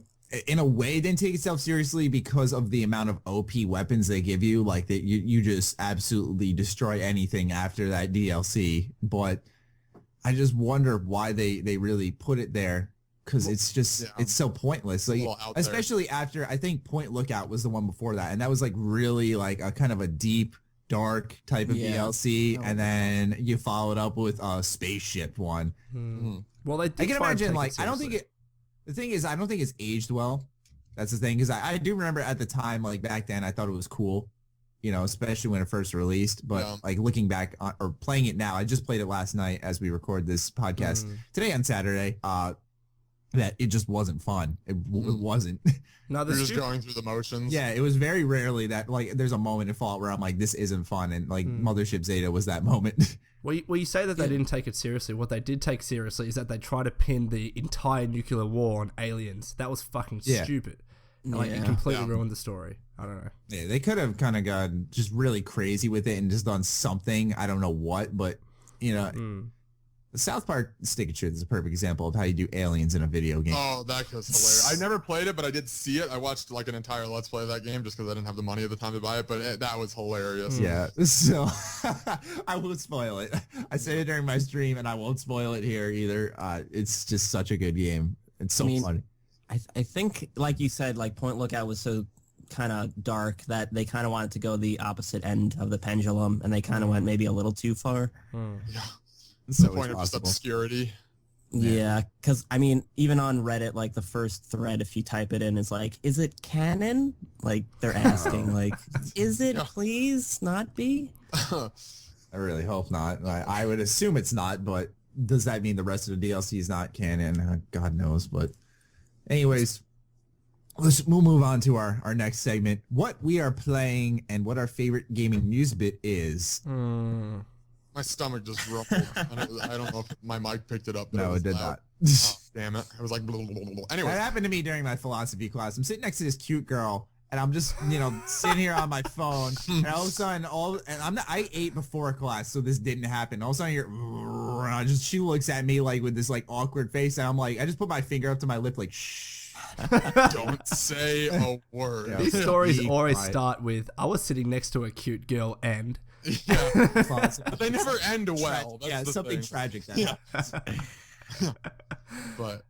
A: in a way, it didn't take itself seriously because of the amount of OP weapons they give you. Like that, you just absolutely destroy anything after that DLC. But I just wonder why they really put it there. Because it's just, it's so pointless. Like, especially after, I think Point Lookout was the one before that. And that was like really like a kind of a deep, dark type of DLC. And then you followed up with a spaceship one.
B: Well, I
A: can imagine, like, the thing is, I don't think it's aged well. That's the thing. Because I do remember at the time, like back then, I thought it was cool. You know, especially when it first released. But like looking back on, or playing it now, I just played it last night as we record this podcast. Today on Saturday, that it just wasn't fun. It wasn't.
C: No, they're just going through the motions.
A: Yeah, it was very rarely that like there's a moment in Fallout where I'm like, this isn't fun, and like Mothership Zeta was that moment.
B: Well, you say that they didn't take it seriously. What they did take seriously is that they tried to pin the entire nuclear war on aliens. That was fucking stupid. And, like, it completely ruined the story. I don't know.
A: Yeah, they could have kind of gone just really crazy with it and just done something. I don't know what, but you know. The South Park Stick of Truth is a perfect example of how you do aliens in a video game.
C: Oh, that was hilarious. I never played it, but I did see it. I watched like an entire Let's Play of that game just because I didn't have the money at the time to buy it, but that was hilarious.
A: Yeah, so I won't spoil it. I said it during my stream, and I won't spoil it here either. It's just such a good game. It's so funny.
D: I think, like you said, like Point Lookout was so kind of dark that they kind of wanted to go the opposite end of the pendulum, and they kind of went maybe a little too far.
C: Yeah.
A: So
C: the point of just obscurity.
D: Yeah, because I mean, even on Reddit, like the first thread, if you type it in, is like, "Is it canon?" Like they're asking, like, "Is it? Please not be."
A: I really hope not. I would assume it's not, but does that mean the rest of the DLC is not canon? God knows. But anyways, we'll move on to our next segment. What we are playing and what our favorite gaming news bit is.
C: My stomach just rumbled. I don't know if my mic picked it up.
A: No, it did not.
C: Oh, damn it. It was like blah, blah, blah, blah. Anyway.
A: That happened to me during my philosophy class. I'm sitting next to this cute girl, and I'm just, sitting here on my phone, and all of a sudden, I ate before class, so this didn't happen. All of a sudden, she looks at me like with this like awkward face, and I'm like, I just put my finger up to my lip, like, shh.
C: Don't say a word.
B: Yeah. These stories always start with, I was sitting next to a cute girl and...
C: Yeah. But they never end well. That's
A: something
C: thing.
A: tragic that happens.
C: But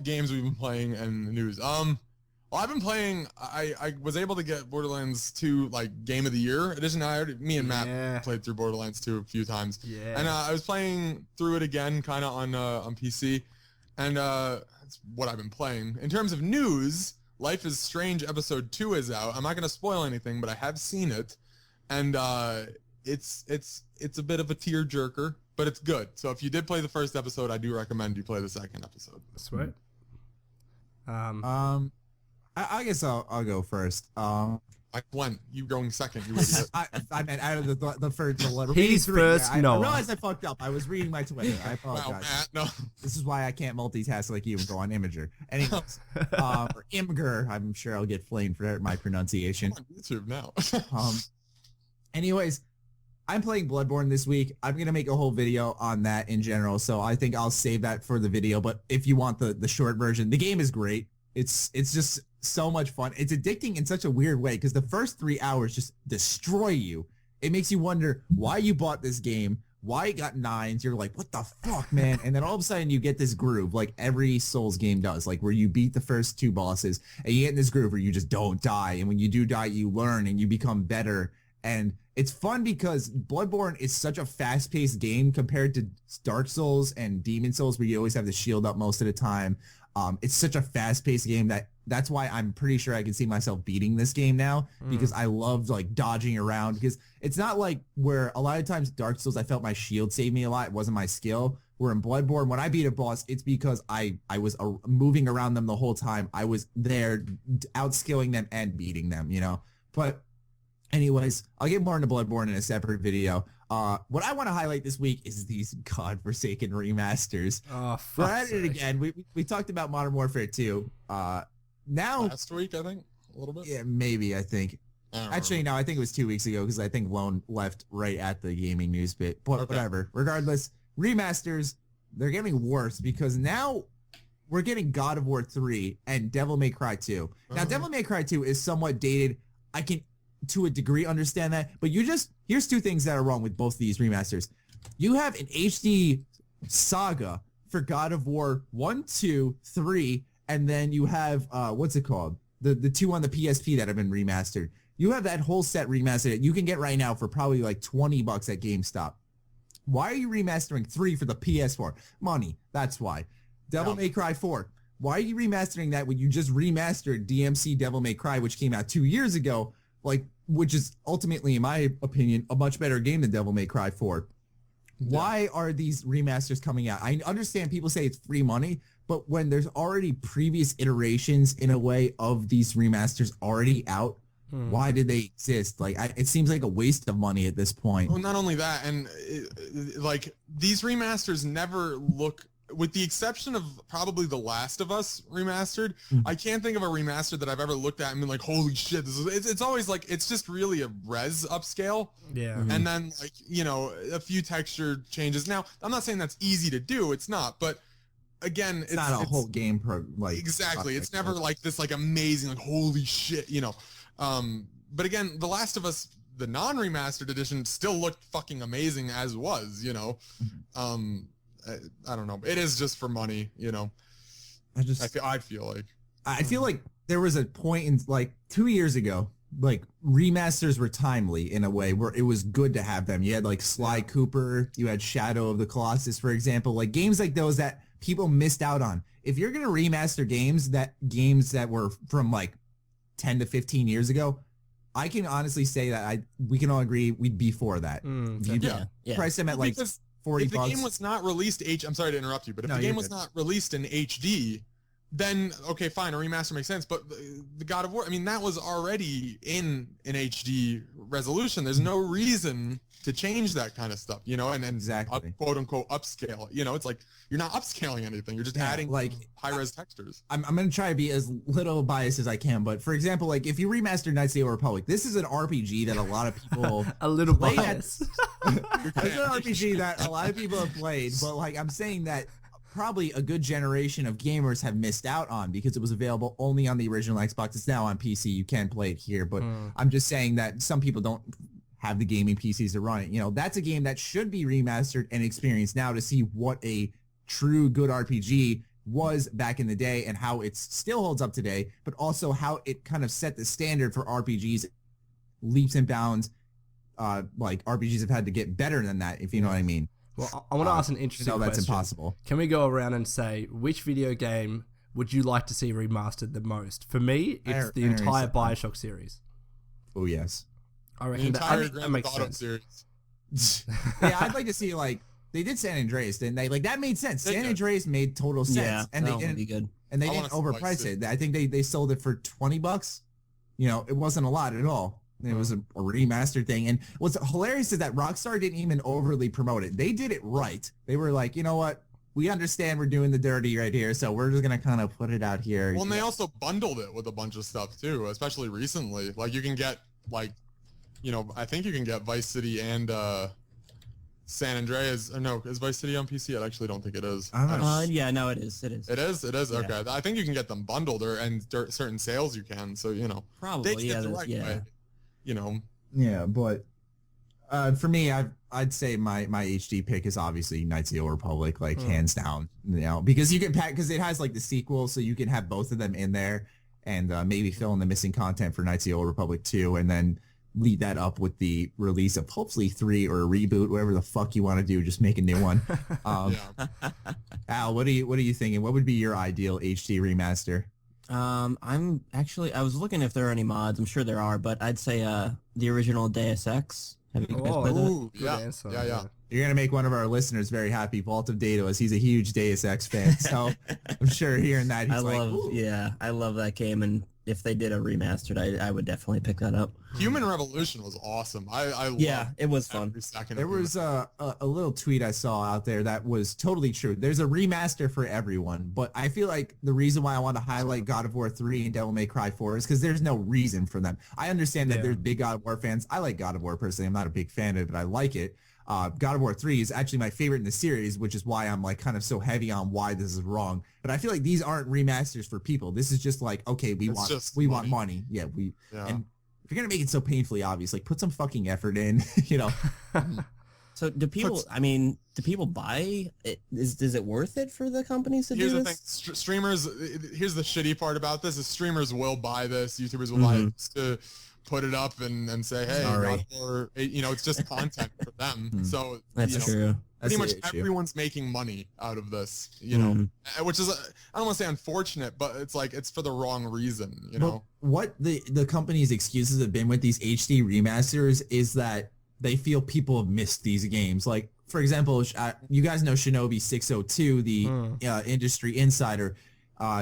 C: games we've been playing and news. Well, I've been playing. I was able to get Borderlands 2 like Game of the Year edition. Me and Matt played through Borderlands 2 a few times.
B: Yeah.
C: And I was playing through it again, kind of on PC, and that's what I've been playing. In terms of news, Life is Strange episode 2 is out. I'm not gonna spoil anything, but I have seen it, and it's a bit of a tearjerker, but it's good. So if you did play the first episode, I do recommend you play the second episode.
B: Sweet.
A: I guess I'll go first.
C: When you going second? You idiot.
A: I meant out of the first.
B: He's first.
A: I
B: Noah.
A: realized I fucked up. I was reading my Twitter. I apologize.
C: Wow, Matt, no.
A: This is why I can't multitask like you and go on Imager. Anyways, or Imgur. I'm sure I'll get flamed for my pronunciation.
C: I'm on YouTube now.
A: Anyways, I'm playing Bloodborne this week. I'm going to make a whole video on that in general, so I think I'll save that for the video. But if you want the short version, the game is great. It's just so much fun. It's addicting in such a weird way because the first 3 hours just destroy you. It makes you wonder why you bought this game, why it got 9s. You're like, what the fuck, man? And then all of a sudden you get this groove like every Souls game does, like where you beat the first 2 bosses and you get in this groove where you just don't die. And when you do die, you learn and you become better. And it's fun because Bloodborne is such a fast-paced game compared to Dark Souls and Demon Souls where you always have the shield up most of the time. It's such a fast-paced game that's why I'm pretty sure I can see myself beating this game now because I loved like dodging around because it's not like where a lot of times Dark Souls I felt my shield saved me a lot. It wasn't my skill. Where in Bloodborne, when I beat a boss, it's because I was moving around them the whole time. I was there outskilling them and beating them, But anyways, I'll get more into Bloodborne in a separate video. What I want to highlight this week is these godforsaken remasters.
B: Oh,
A: we're at it again. We talked about Modern Warfare 2. Now
C: last week, I think, a little bit.
A: Yeah, maybe. I think. Actually, no. I think it was 2 weeks ago because I think Lone left right at the gaming news bit. But whatever. Regardless, remasters, they're getting worse because now we're getting God of War 3 and Devil May Cry 2. Now, Devil May Cry 2 is somewhat dated. I can, to a degree, understand that. But here's 2 things that are wrong with both these remasters. You have an HD saga for God of War 1, 2, 3, and then you have, what's it called? The 2 on the PSP that have been remastered. You have that whole set remastered that you can get right now for probably like $20 at GameStop. Why are you remastering 3 for the PS4? Money. That's why. Devil May Cry 4. Why are you remastering that when you just remastered DMC Devil May Cry, which came out 2 years ago, which is ultimately, in my opinion, a much better game than Devil May Cry 4. Why are these remasters coming out? I understand people say it's free money, but when there's already previous iterations in a way of these remasters already out, why did they exist? It seems like a waste of money at this point.
C: Well, not only that, and these remasters never look, with the exception of probably The Last of Us remastered, I can't think of a remaster that I've ever looked at and been like, holy shit, it's always like, it's just really a res upscale.
B: Yeah.
C: And then a few texture changes. Now, I'm not saying that's easy to do. It's not, but again, it's
A: not a whole game
C: exactly. It's never like this amazing, holy shit, but again, The Last of Us, the non-remastered edition still looked fucking amazing as was, I don't know. It is just for money, I feel like
A: there was a point in 2 years ago, remasters were timely in a way where it was good to have them. You had Sly Cooper, you had Shadow of the Colossus, for example, games like those that people missed out on. If you're going to remaster games that were from 10 to 15 years ago, I can honestly say that we can all agree we'd be for that. Price them at $40.
C: If the game was not released, I'm sorry to interrupt you, but if the game was not released in HD, then okay, fine, a remaster makes sense. But the God of War, that was already in an HD resolution. There's no reason to change that kind of stuff, you know, and
A: exactly
C: quote unquote upscale. You know, it's like you're not upscaling anything. You're just adding like high res textures.
A: I'm going to try to be as little biased as I can, but for example, like if you remaster Knights of the Old Republic, this is an RPG that a lot of people
B: a little biased.
A: It's an RPG that a lot of people have played, but like I'm saying that probably a good generation of gamers have missed out on because it was available only on the original Xbox. It's now on PC. You can play it here, but I'm just saying that some people don't have the gaming PCs to run it. You know, that's a game that should be remastered and experienced now to see what a true good RPG was back in the day and how it still holds up today, but also how it kind of set the standard for RPGs leaps and bounds. Like RPGs have had to get better than that, if you know what I mean.
B: Well, I want to ask an interesting question.
A: That's impossible.
B: Can we go around and say which video game would you like to see remastered the most? For me, it's the entire BioShock series.
A: Oh yes.
B: I reckon that makes sense.
C: Series.
A: Yeah, I'd like to see like they did San Andreas, didn't they? Like that made sense. San Andreas made total sense.
D: Yeah,
A: and
D: that would be good.
A: And they didn't overprice it. I think they sold it for $20. You know, it wasn't a lot at all. It was a remastered thing. And what's hilarious is that Rockstar didn't even overly promote it. They did it right. They were like, you know what? We understand we're doing the dirty right here, so we're just going to kind of put it out here.
C: Well, and they also bundled it with a bunch of stuff too, especially recently. Like you can get like, you know, I think you can get Vice City and San Andreas. Or no, is Vice City on PC? I actually don't think it is.
D: Yeah, no, it is. It is.
C: It is? It is?
D: Yeah.
C: Okay. I think you can get them bundled and certain sales you can. So, you know.
D: Probably,
C: they did the right way, you know.
A: Yeah, but for me, I'd say my HD pick is obviously Knights of the Old Republic, like hands down, you know, because you can because it has like the sequel, so you can have both of them in there and maybe fill in the missing content for Knights of the Old Republic 2 and then lead that up with the release of hopefully 3 or a reboot, whatever the fuck you want to do, just make a new one. Al, what are you thinking? What would be your ideal HD remaster?
D: I was looking if there are any mods. I'm sure there are, but I'd say the original Deus Ex. Have you guys played that?
C: Yeah.
A: You're gonna make one of our listeners very happy. Vault of Daedalus, he's a huge Deus Ex fan, so I'm sure hearing that he's
D: I love that game, and if they did a remastered, I would definitely pick that up.
C: Human Revolution was awesome.
D: It was fun.
A: There was a little tweet I saw out there that was totally true. There's a remaster for everyone, but I feel like the reason why I want to highlight God of War 3 and Devil May Cry 4 is because there's no reason for them. I understand that there's big God of War fans. I like God of War personally. I'm not a big fan of it, but I like it. God of War 3 is actually my favorite in the series, which is why I'm like kind of so heavy on why this is wrong. But I feel like these aren't remasters for people. This is just like, okay, we want money. Yeah, and if you're gonna make it so painfully obvious, like put some fucking effort in, you know.
D: So do people buy it? Is it worth it for the companies to do this?
C: Here's the thing, streamers. Here's the shitty part about this: is streamers will buy this, YouTubers will buy it to put it up and say, hey, or you know, it's just content for them. So
D: that's true.
C: Pretty much everyone's making money out of this, you know, which is I don't want to say unfortunate, but it's like it's for the wrong reason, you know.
A: What the company's excuses have been with these HD remasters is that they feel people have missed these games. Like, for example, you guys know Shinobi 602, the industry insider.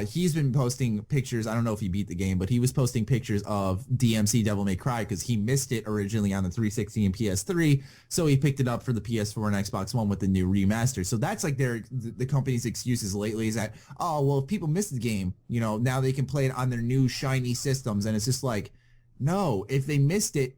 A: He's been posting pictures. I don't know if he beat the game, but he was posting pictures of DMC Devil May Cry because he missed it originally on the 360 and PS3. So he picked it up for the PS4 and Xbox One with the new remaster. So that's like the company's excuses lately is that, oh, well, if people missed the game, you know, now they can play it on their new shiny systems. And it's just like, no, if they missed it,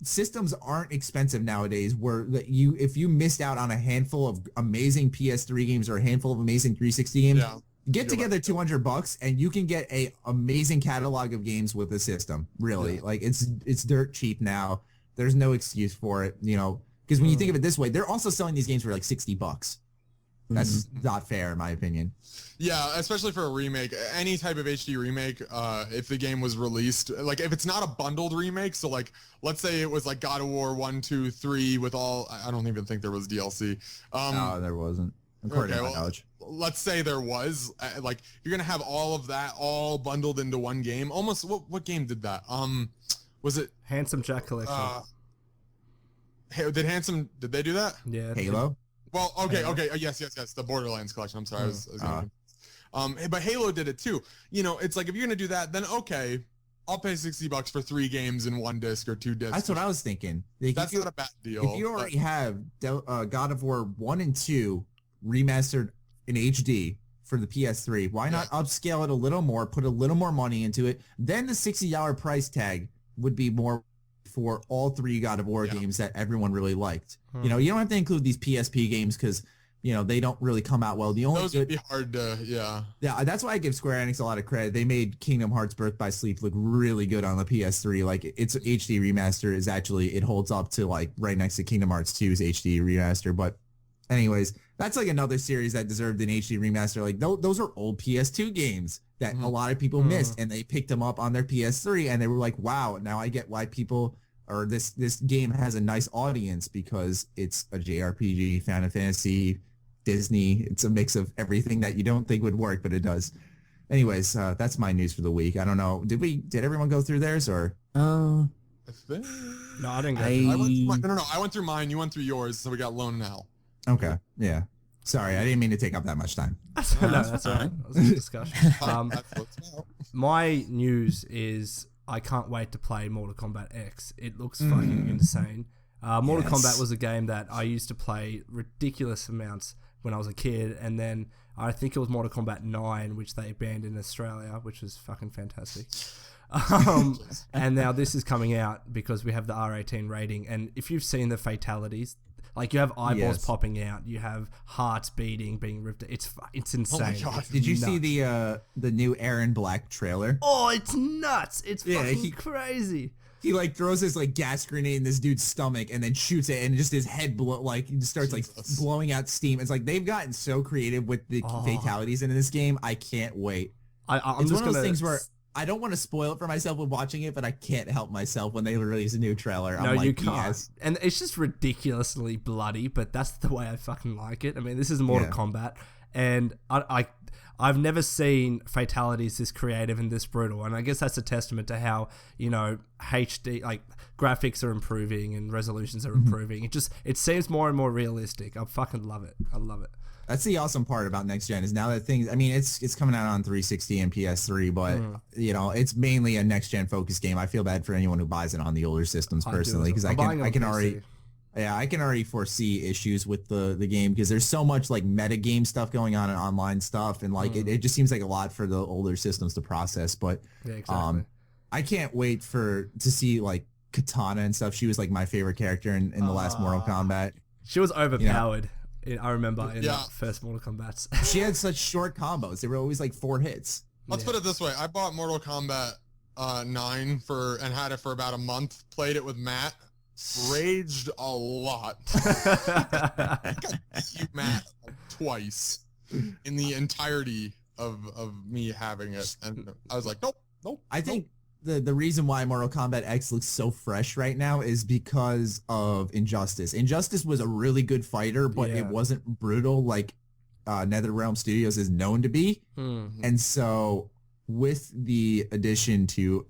A: systems aren't expensive nowadays where if you missed out on a handful of amazing PS3 games or a handful of amazing 360 games, get together $200 and you can get a amazing catalog of games with the system. Really, like it's dirt cheap now. There's no excuse for it, you know, because when you think of it this way, they're also selling these games for like $60. That's not fair, in my opinion.
C: Yeah, especially for a remake. Any type of HD remake, if the game was released, like if it's not a bundled remake, so like let's say it was like God of War 1, 2, 3 with all, I don't even think there was DLC.
A: No, there wasn't. According to my knowledge.
C: Let's say there was, like you're gonna have all of that all bundled into one game. Almost, what game did that? Was it
B: Handsome Jack Collection?
C: Did they do that?
B: Yeah.
A: Halo?
C: Well, okay, yes, the Borderlands collection. I'm sorry, I was but Halo did it too. You know, it's like if you're gonna do that, then okay, I'll pay $60 for 3 games in 1 disc or 2 discs.
A: That's what I was thinking. Like,
C: That's not a bad deal.
A: If you already have God of War 1 and 2 remastered in HD for the PS3, why not upscale it a little more, put a little more money into it? Then the $60 price tag would be more for all 3 God of War games that everyone really liked. You know, you don't have to include these PSP games because, you know, they don't really come out well. The only
C: Those would be hard to, yeah,
A: that's why I give Square Enix a lot of credit. They made Kingdom Hearts Birth by Sleep look really good on the PS3. Like, its HD remaster is actually, it holds up to like right next to Kingdom Hearts 2's HD remaster. But anyways, that's like another series that deserved an HD remaster. Like, those are old PS2 games that a lot of people missed, and they picked them up on their PS3, and they were like, wow, now I get why people, or this game has a nice audience because it's a JRPG, Final Fantasy, Disney. It's a mix of everything that you don't think would work, but it does. Anyways, that's my news for the week. I don't know. Did everyone go through theirs, or?
C: I think.
B: No, I didn't go.
C: I went through mine. You went through yours, so we got Lone and Al.
A: Okay. Yeah. Sorry, I didn't mean to take up that much time.
B: No, that's all right. That was a good discussion. My news is I can't wait to play Mortal Kombat X. It looks fucking insane. Mortal Kombat was a game that I used to play ridiculous amounts when I was a kid, and then I think it was Mortal Kombat 9, which they banned in Australia, which was fucking fantastic. And now this is coming out because we have the R18 rating, and if you've seen the fatalities, like, you have eyeballs popping out, you have hearts being ripped. It's insane. Oh my God.
A: Did you see the new Aaron Black trailer?
B: Oh, it's nuts! It's fucking crazy.
A: He like throws his like gas grenade in this dude's stomach and then shoots it, and just his head starts like blowing out steam. It's like they've gotten so creative with the fatalities in this game. I can't wait. It's one of those things where I don't want to spoil it for myself when watching it, but I can't help myself when they release a new trailer.
B: No, you can't. Yes. And it's just ridiculously bloody, but that's the way I fucking like it. I mean, this is Mortal Kombat, and I've never seen fatalities this creative and this brutal, and I guess that's a testament to how, you know, HD, like, graphics are improving and resolutions are improving. It seems more and more realistic. I fucking love it. I love it.
A: That's the awesome part about next gen is now that things, I mean, it's coming out on 360 and PS3, but you know, it's mainly a next gen focused game. I feel bad for anyone who buys it on the older systems personally, because I can already foresee issues with the game, because there's so much like meta game stuff going on and online stuff, and like it just seems like a lot for the older systems to process. But I can't wait to see like Katana and stuff. She was like my favorite character in the last Mortal Kombat.
B: She was overpowered. You know? I remember in the first Mortal Kombat.
A: She had such short combos. They were always like 4 hits.
C: Let's put it this way. I bought Mortal Kombat 9 and had it for about a month. Played it with Matt. Raged a lot. I got you, Matt, twice in the entirety of me having it. And I was like, nope.
A: I think the reason why Mortal Kombat X looks so fresh right now is because of Injustice. Injustice was a really good fighter, but it wasn't brutal like NetherRealm Studios is known to be. And so with the addition to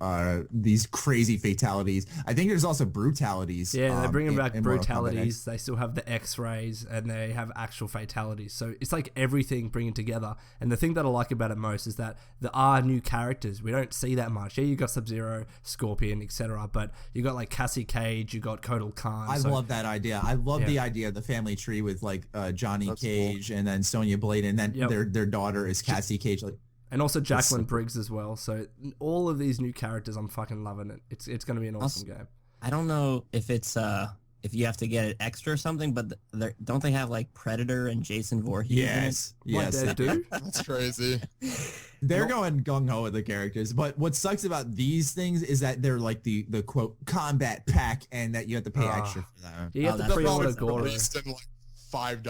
A: these crazy fatalities, I think there's also brutalities.
B: Yeah, they're bringing back brutalities. They still have the X-rays, and they have actual fatalities. So it's like everything bringing together. And the thing that I like about it most is that there are new characters. We don't see that much. Yeah, you got Sub-Zero, Scorpion, etc. But you got like Cassie Cage, you got Kotal Khan.
A: I love that idea. I love the idea of the family tree with like Johnny Cage and then Sonya Blade, and then their daughter is Cassie Cage. Like,
B: and also Jacqueline Briggs as well. So all of these new characters, I'm fucking loving it. It's going to be an awesome game.
D: I don't know if it's if you have to get it extra or something, but don't they have like Predator and Jason Voorhees?
A: Yes,
B: they do.
C: That's crazy.
A: They're going gung-ho with the characters, but what sucks about these things is that they're like the quote combat pack, and that you have to pay extra for that.
B: You have to pre-order Goro.
C: $5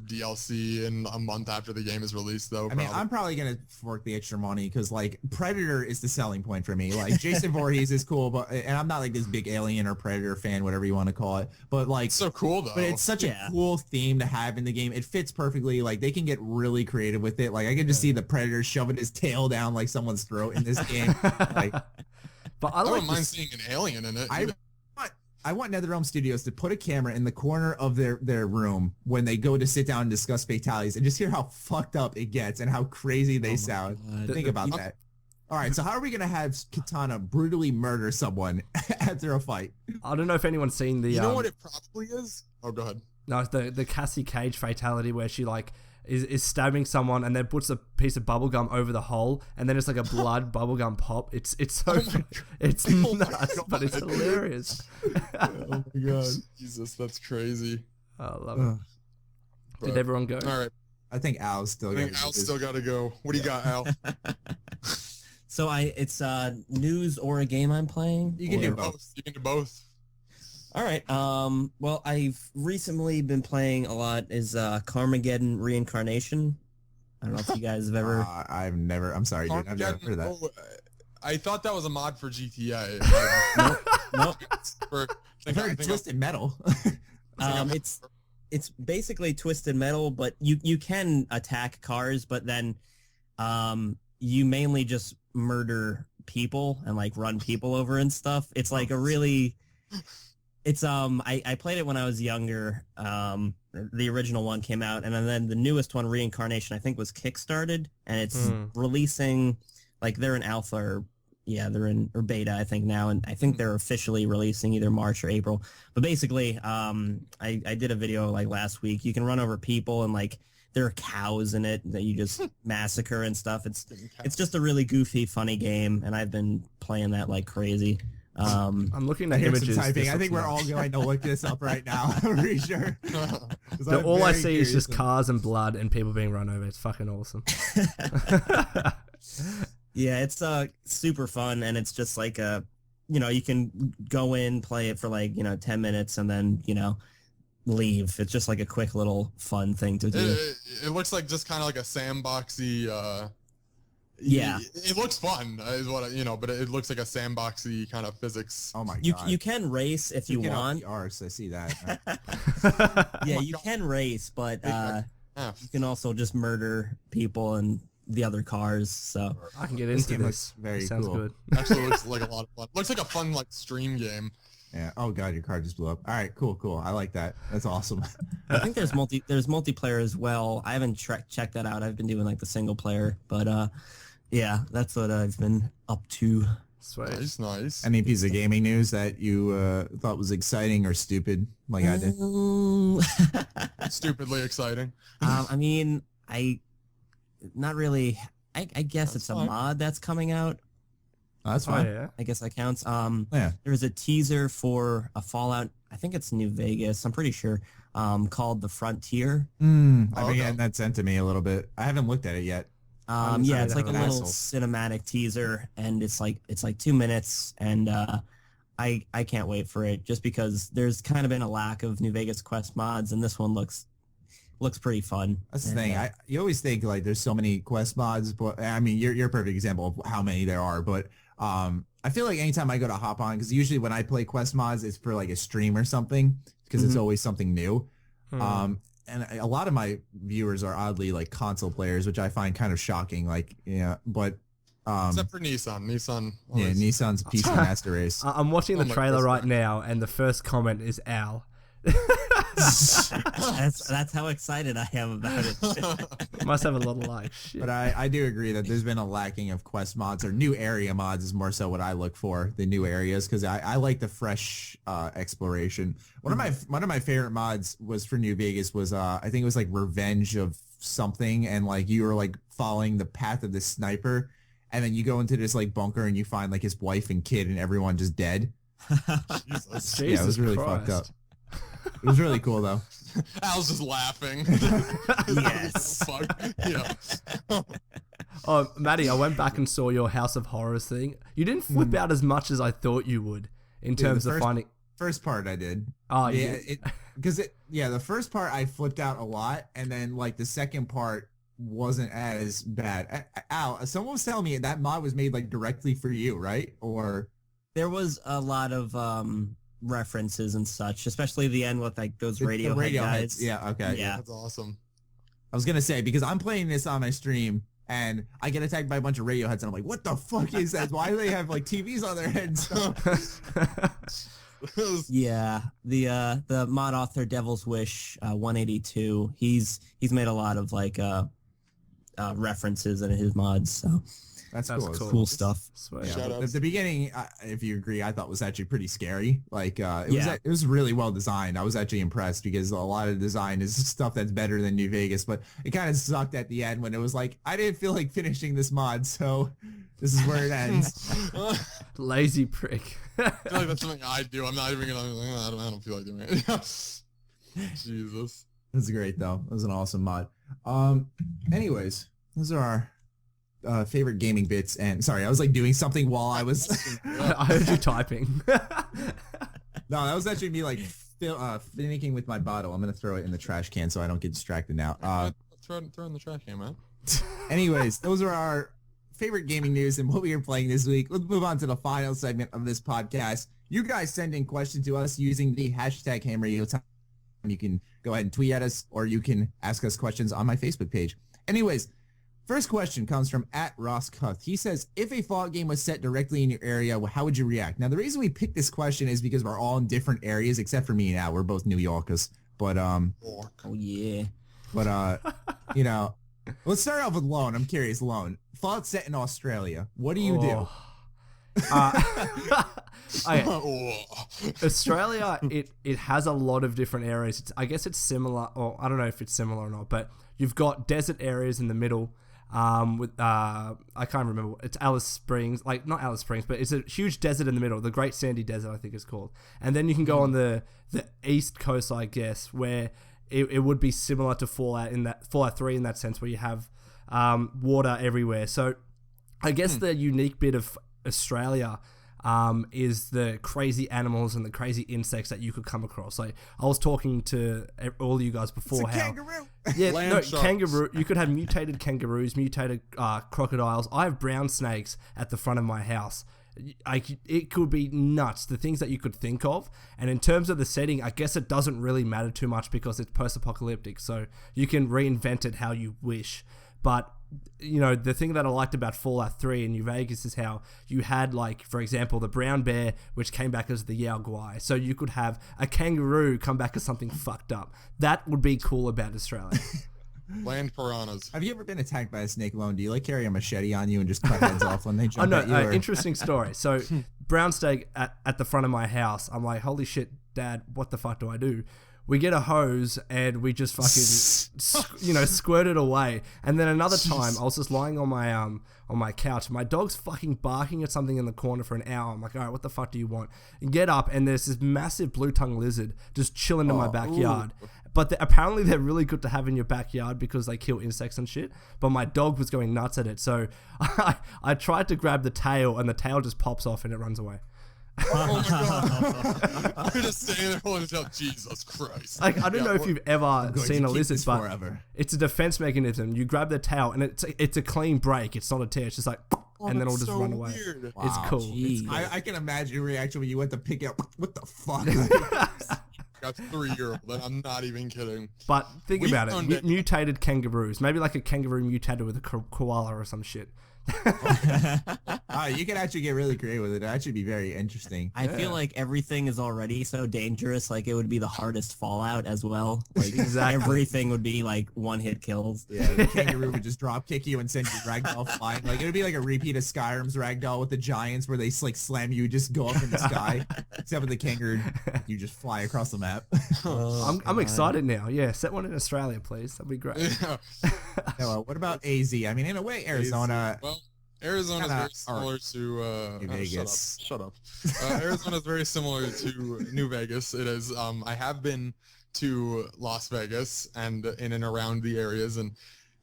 C: DLC in a month after the game is released, though.
A: I mean, I'm probably gonna fork the extra money because like Predator is the selling point for me. Like Jason Voorhees is cool, and I'm not like this big Alien or Predator fan, whatever you want to call it. But like,
C: it's so cool though.
A: But it's such a cool theme to have in the game. It fits perfectly. Like they can get really creative with it. Like I can just see the Predator shoving his tail down like someone's throat in this game. Like,
C: but I don't mind seeing an alien in it.
A: I want NetherRealm Studios to put a camera in the corner of their room when they go to sit down and discuss fatalities, and just hear how fucked up it gets and how crazy they sound. Think about that. All right, so how are we gonna have Katana brutally murder someone after a fight?
B: I don't know if anyone's seen the.
C: You know what it probably is? Oh, go ahead.
B: No, the Cassie Cage fatality where she like is stabbing someone and then puts a piece of bubblegum over the hole and then it's like a blood bubblegum pop. It's so it's nuts, but it's hilarious.
C: Oh my god, Jesus, that's crazy.
B: I love it. Did everyone go?
C: All right,
A: I think Al's still.
C: Al's still got to go. What do you got, Al?
D: So it's news or a game I'm playing.
A: You can do both.
C: You can do both.
D: All right. Well, I've recently been playing a lot is Carmageddon Reincarnation. I don't know if you guys have ever.
A: I've never. I'm sorry, dude. I've never heard of that.
C: Oh, I thought that was a mod for GTA.
D: Nope.
A: I've heard Twisted Metal.
D: It's basically Twisted Metal, but you can attack cars, but then you mainly just murder people and like run people over and stuff. It's like a really. It's I played it when I was younger. The original one came out, and then the newest one, Reincarnation, I think was kickstarted, and it's releasing. Like they're in alpha or beta, I think now, and I think they're officially releasing either March or April. But basically, I did a video like last week. You can run over people, and like there are cows in it that you just massacre and stuff. It's just a really goofy, funny game, and I've been playing that like crazy.
B: I'm looking at images.
A: I think we're all going to look this up right now. I'm pretty sure.
B: All I see is just cars and blood and people being run over. It's fucking awesome.
D: Yeah, it's super fun, and it's just like you can go in, play it for like 10 minutes, and then leave. It's just like a quick little fun thing to do.
C: It looks like just kind of like a sandboxy.
D: Yeah,
C: it looks fun, is what but it looks like a sandboxy kind of physics.
A: Oh my god!
D: You can race if you want.
A: Arse, I see that.
D: Yeah, you can race, but you can also just murder people and the other cars. So
B: I can get into this.
A: Very
B: sounds
A: cool.
B: good.
C: Actually, looks like a lot of fun. Looks like a fun like stream game.
A: Yeah. Oh god, your car just blew up. All right, cool. I like that. That's awesome.
D: I think there's multiplayer as well. I haven't checked that out. I've been doing like the single player, but yeah, that's what I've been up to.
B: Sweet.
C: Nice.
A: Any piece of gaming news that you thought was exciting or stupid, like I did?
C: Stupidly exciting.
D: I mean, not really. I guess it's a mod that's coming out.
A: Oh, that's fine.
B: Yeah.
D: I guess that counts.
A: Yeah.
D: There's a teaser for a Fallout. I think it's New Vegas. I'm pretty sure. Called The Frontier.
A: I've been getting that sent to me a little bit. I haven't looked at it yet.
D: Yeah, it's like a little cinematic teaser, and it's like 2 minutes, and I can't wait for it just because there's kind of been a lack of New Vegas Quest mods, and this one looks pretty fun.
A: That's the thing. You always think like there's so many Quest mods, but I mean you're a perfect example of how many there are. But I feel like anytime I go to hop on, because usually when I play Quest mods, it's for like a stream or something, because it's always something new. And a lot of my viewers are oddly like console players, which I find kind of shocking. Like, but
C: except for Nissan.
A: Yeah, Nissan's PC Master Race.
B: I'm watching the trailer right now, and the first comment is Al.
D: That's how excited I am about it.
B: Must have a lot of likes.
A: But I do agree that there's been a lacking of Quest mods, or new area mods is more so what I look for, the new areas, because I like the fresh exploration. One of my favorite mods was for New Vegas was I think it was like Revenge of something, and like you were like following the path of the sniper, and then you go into this like bunker and you find like his wife and kid and everyone just dead.
B: Jesus
A: Yeah, it was really
B: Christ.
A: fucked up. It was really cool though.
C: Al's just laughing.
D: Yes.
C: Fuck. Yeah.
B: Oh, Maddie, I went back and saw your House of Horrors thing. You didn't flip out as much as I thought you would in terms of finding.
A: First part I did.
B: Oh
A: yeah, the first part I flipped out a lot, and then like the second part wasn't as bad. Al, someone was telling me that mod was made like directly for you, right? Or
D: there was a lot of references and such, especially the end with like those radio guys.
A: Yeah, okay.
D: Yeah.
C: That's awesome.
A: I was gonna say, because I'm playing this on my stream and I get attacked by a bunch of Radioheads and I'm like, what the fuck is that? Why do they have like TVs on their heads?
D: Yeah, the mod author Devil's Wish 182, he's made a lot of like references in his mods, so
A: That's cool.
D: Cool stuff.
B: Sweet.
A: Yeah,
C: Shout
A: but
C: outs.
A: the beginning, if you agree, I thought was actually pretty scary. Like it was really well designed. I was actually impressed because a lot of the design is stuff that's better than New Vegas, but it kind of sucked at the end when it was like I didn't feel like finishing this mod, so this is where it ends.
B: Lazy prick.
C: I feel like that's something I do. I'm not even gonna. I don't feel like doing it. Jesus.
A: That's great though. It was an awesome mod. Anyways, those are our favorite gaming bits. And sorry, I was like doing something while I was.
B: I heard you typing.
A: No, that was actually me like finicking with my bottle. I'm gonna throw it in the trash can so I don't get distracted now.
C: Throw in the trash can, man.
A: Anyways, those are our favorite gaming news and what we were playing this week. Let's move on to the final segment of this podcast. You guys send in questions to us using the hashtag H.A.M Radio Time. You can go ahead and tweet at us, or you can ask us questions on my Facebook page. Anyways, first question comes from @RossCuth. He says, if a Fallout game was set directly in your area, how would you react? Now, the reason we picked this question is because we're all in different areas, except for me and Al. We're both New Yorkers. But,
D: oh, yeah.
A: But, you know, let's start off with Lone. I'm curious, Lone. Fallout set in Australia. What do you do?
B: Okay. Australia, it has a lot of different areas. I guess it's similar, or I don't know if it's similar or not, but you've got desert areas in the middle. With I can't remember. It's Alice Springs, like not Alice Springs, but it's a huge desert in the middle, the Great Sandy Desert, I think it's called. And then you can go on the east coast, I guess, where it would be similar to Fallout 3 in that sense, where you have water everywhere. So I guess the unique bit of Australia is the crazy animals and the crazy insects that you could come across. Like I was talking to all of you guys before,
A: it's a kangaroo.
B: Kangaroo. You could have mutated kangaroos, mutated crocodiles. I have brown snakes at the front of my house. It could be nuts, the things that you could think of. And in terms of the setting, I guess it doesn't really matter too much because it's post-apocalyptic, so you can reinvent it how you wish. But you know, the thing that I liked about Fallout 3 in New Vegas is how you had, like, for example, the brown bear, which came back as the Yaoguai. So you could have a kangaroo come back as something fucked up. That would be cool about Australia.
C: Land piranhas.
A: Have you ever been attacked by a snake, Lone? Do you like carry a machete on you and just cut heads off when they jump at you? Or?
B: Interesting story. So brown steak at the front of my house. I'm like, holy shit, Dad, what the fuck do I do? We get a hose and we just fucking, squirt it away. And then another time, I was just lying on my couch. My dog's fucking barking at something in the corner for an hour. I'm like, all right, what the fuck do you want? And get up, and there's this massive blue-tongued lizard just chilling in my backyard. Ooh. But apparently they're really good to have in your backyard because they kill insects and shit. But my dog was going nuts at it. So I tried to grab the tail, and the tail just pops off and it runs away.
C: Oh my god! You're just standing there holding yourself. Jesus Christ!
B: Like, I don't know if you've ever seen a lizard, but
A: forever.
B: It's a defense mechanism. You grab the tail, and it's a clean break. It's not a tear. It's just like, and then it'll just run away.
C: Weird.
B: Wow, it's cool.
A: I can imagine your reaction when you went to pick up. What the fuck?
C: Got 3-year-old, and I'm not even kidding.
B: But think about it. Mutated kangaroos. Maybe like a kangaroo mutated with a koala or some shit.
A: You can actually get really creative with it. It'd actually be very interesting.
D: I feel like everything is already so dangerous. Like it would be the hardest Fallout as well. Like
B: exactly.
D: Everything would be like one-hit kills.
A: Yeah, the kangaroo would just drop kick you and send you ragdoll flying. Like it would be like a repeat of Skyrim's ragdoll with the giants, where they like slam you, just go up in the sky. Except with the kangaroo, you just fly across the map.
B: I'm excited now. Yeah, set one in Australia, please. That'd be great.
C: Yeah.
A: Noah, what about AZ? I mean, in a way, Arizona.
C: Well, Arizona is very similar to
A: New Vegas.
C: Shut up. Arizona is very similar to New Vegas. It is. I have been to Las Vegas and in and around the areas, and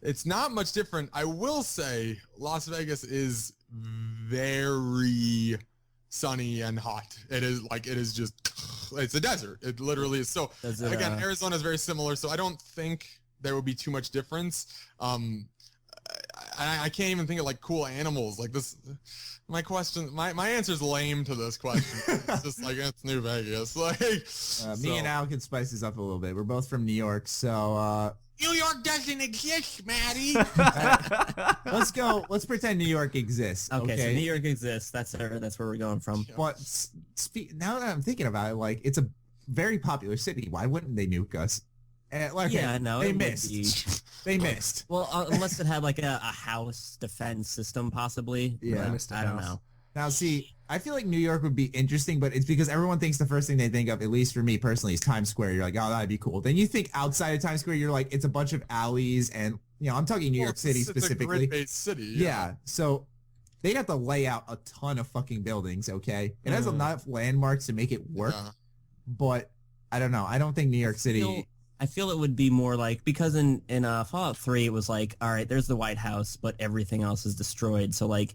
C: it's not much different. I will say Las Vegas is very sunny and hot. It is just, it's a desert. It literally is. So again, Arizona is very similar. So I don't think there would be too much difference. I can't even think of like cool animals like this. My answer is lame to this question. It's just like, it's New Vegas. Like
A: me and Al can spice this up a little bit. We're both from New York, so
C: New York doesn't exist, Matty.
A: Let's pretend New York exists. Okay,
D: so New York exists. That's where we're going from.
A: But now that I'm thinking about it, like, it's a very popular city. Why wouldn't they nuke us? And like,
D: no,
A: they
D: it would
A: missed.
D: be.
A: They missed.
D: Well, unless it had like a house defense system, possibly.
A: Yeah,
D: I don't know.
A: Now, see, I feel like New York would be interesting, but it's because everyone thinks the first thing they think of, at least for me personally, is Times Square. You're like, oh, that'd be cool. Then you think outside of Times Square, you're like, it's a bunch of alleys, and I'm talking New York City specifically.
C: It's a grid-based city.
A: Yeah, so they have to lay out a ton of fucking buildings. Okay, it has enough landmarks to make it work, but I don't know. I don't think New York City.
D: I feel it would be more like, because in Fallout 3 it was like, all right, there's the White House, but everything else is destroyed. So like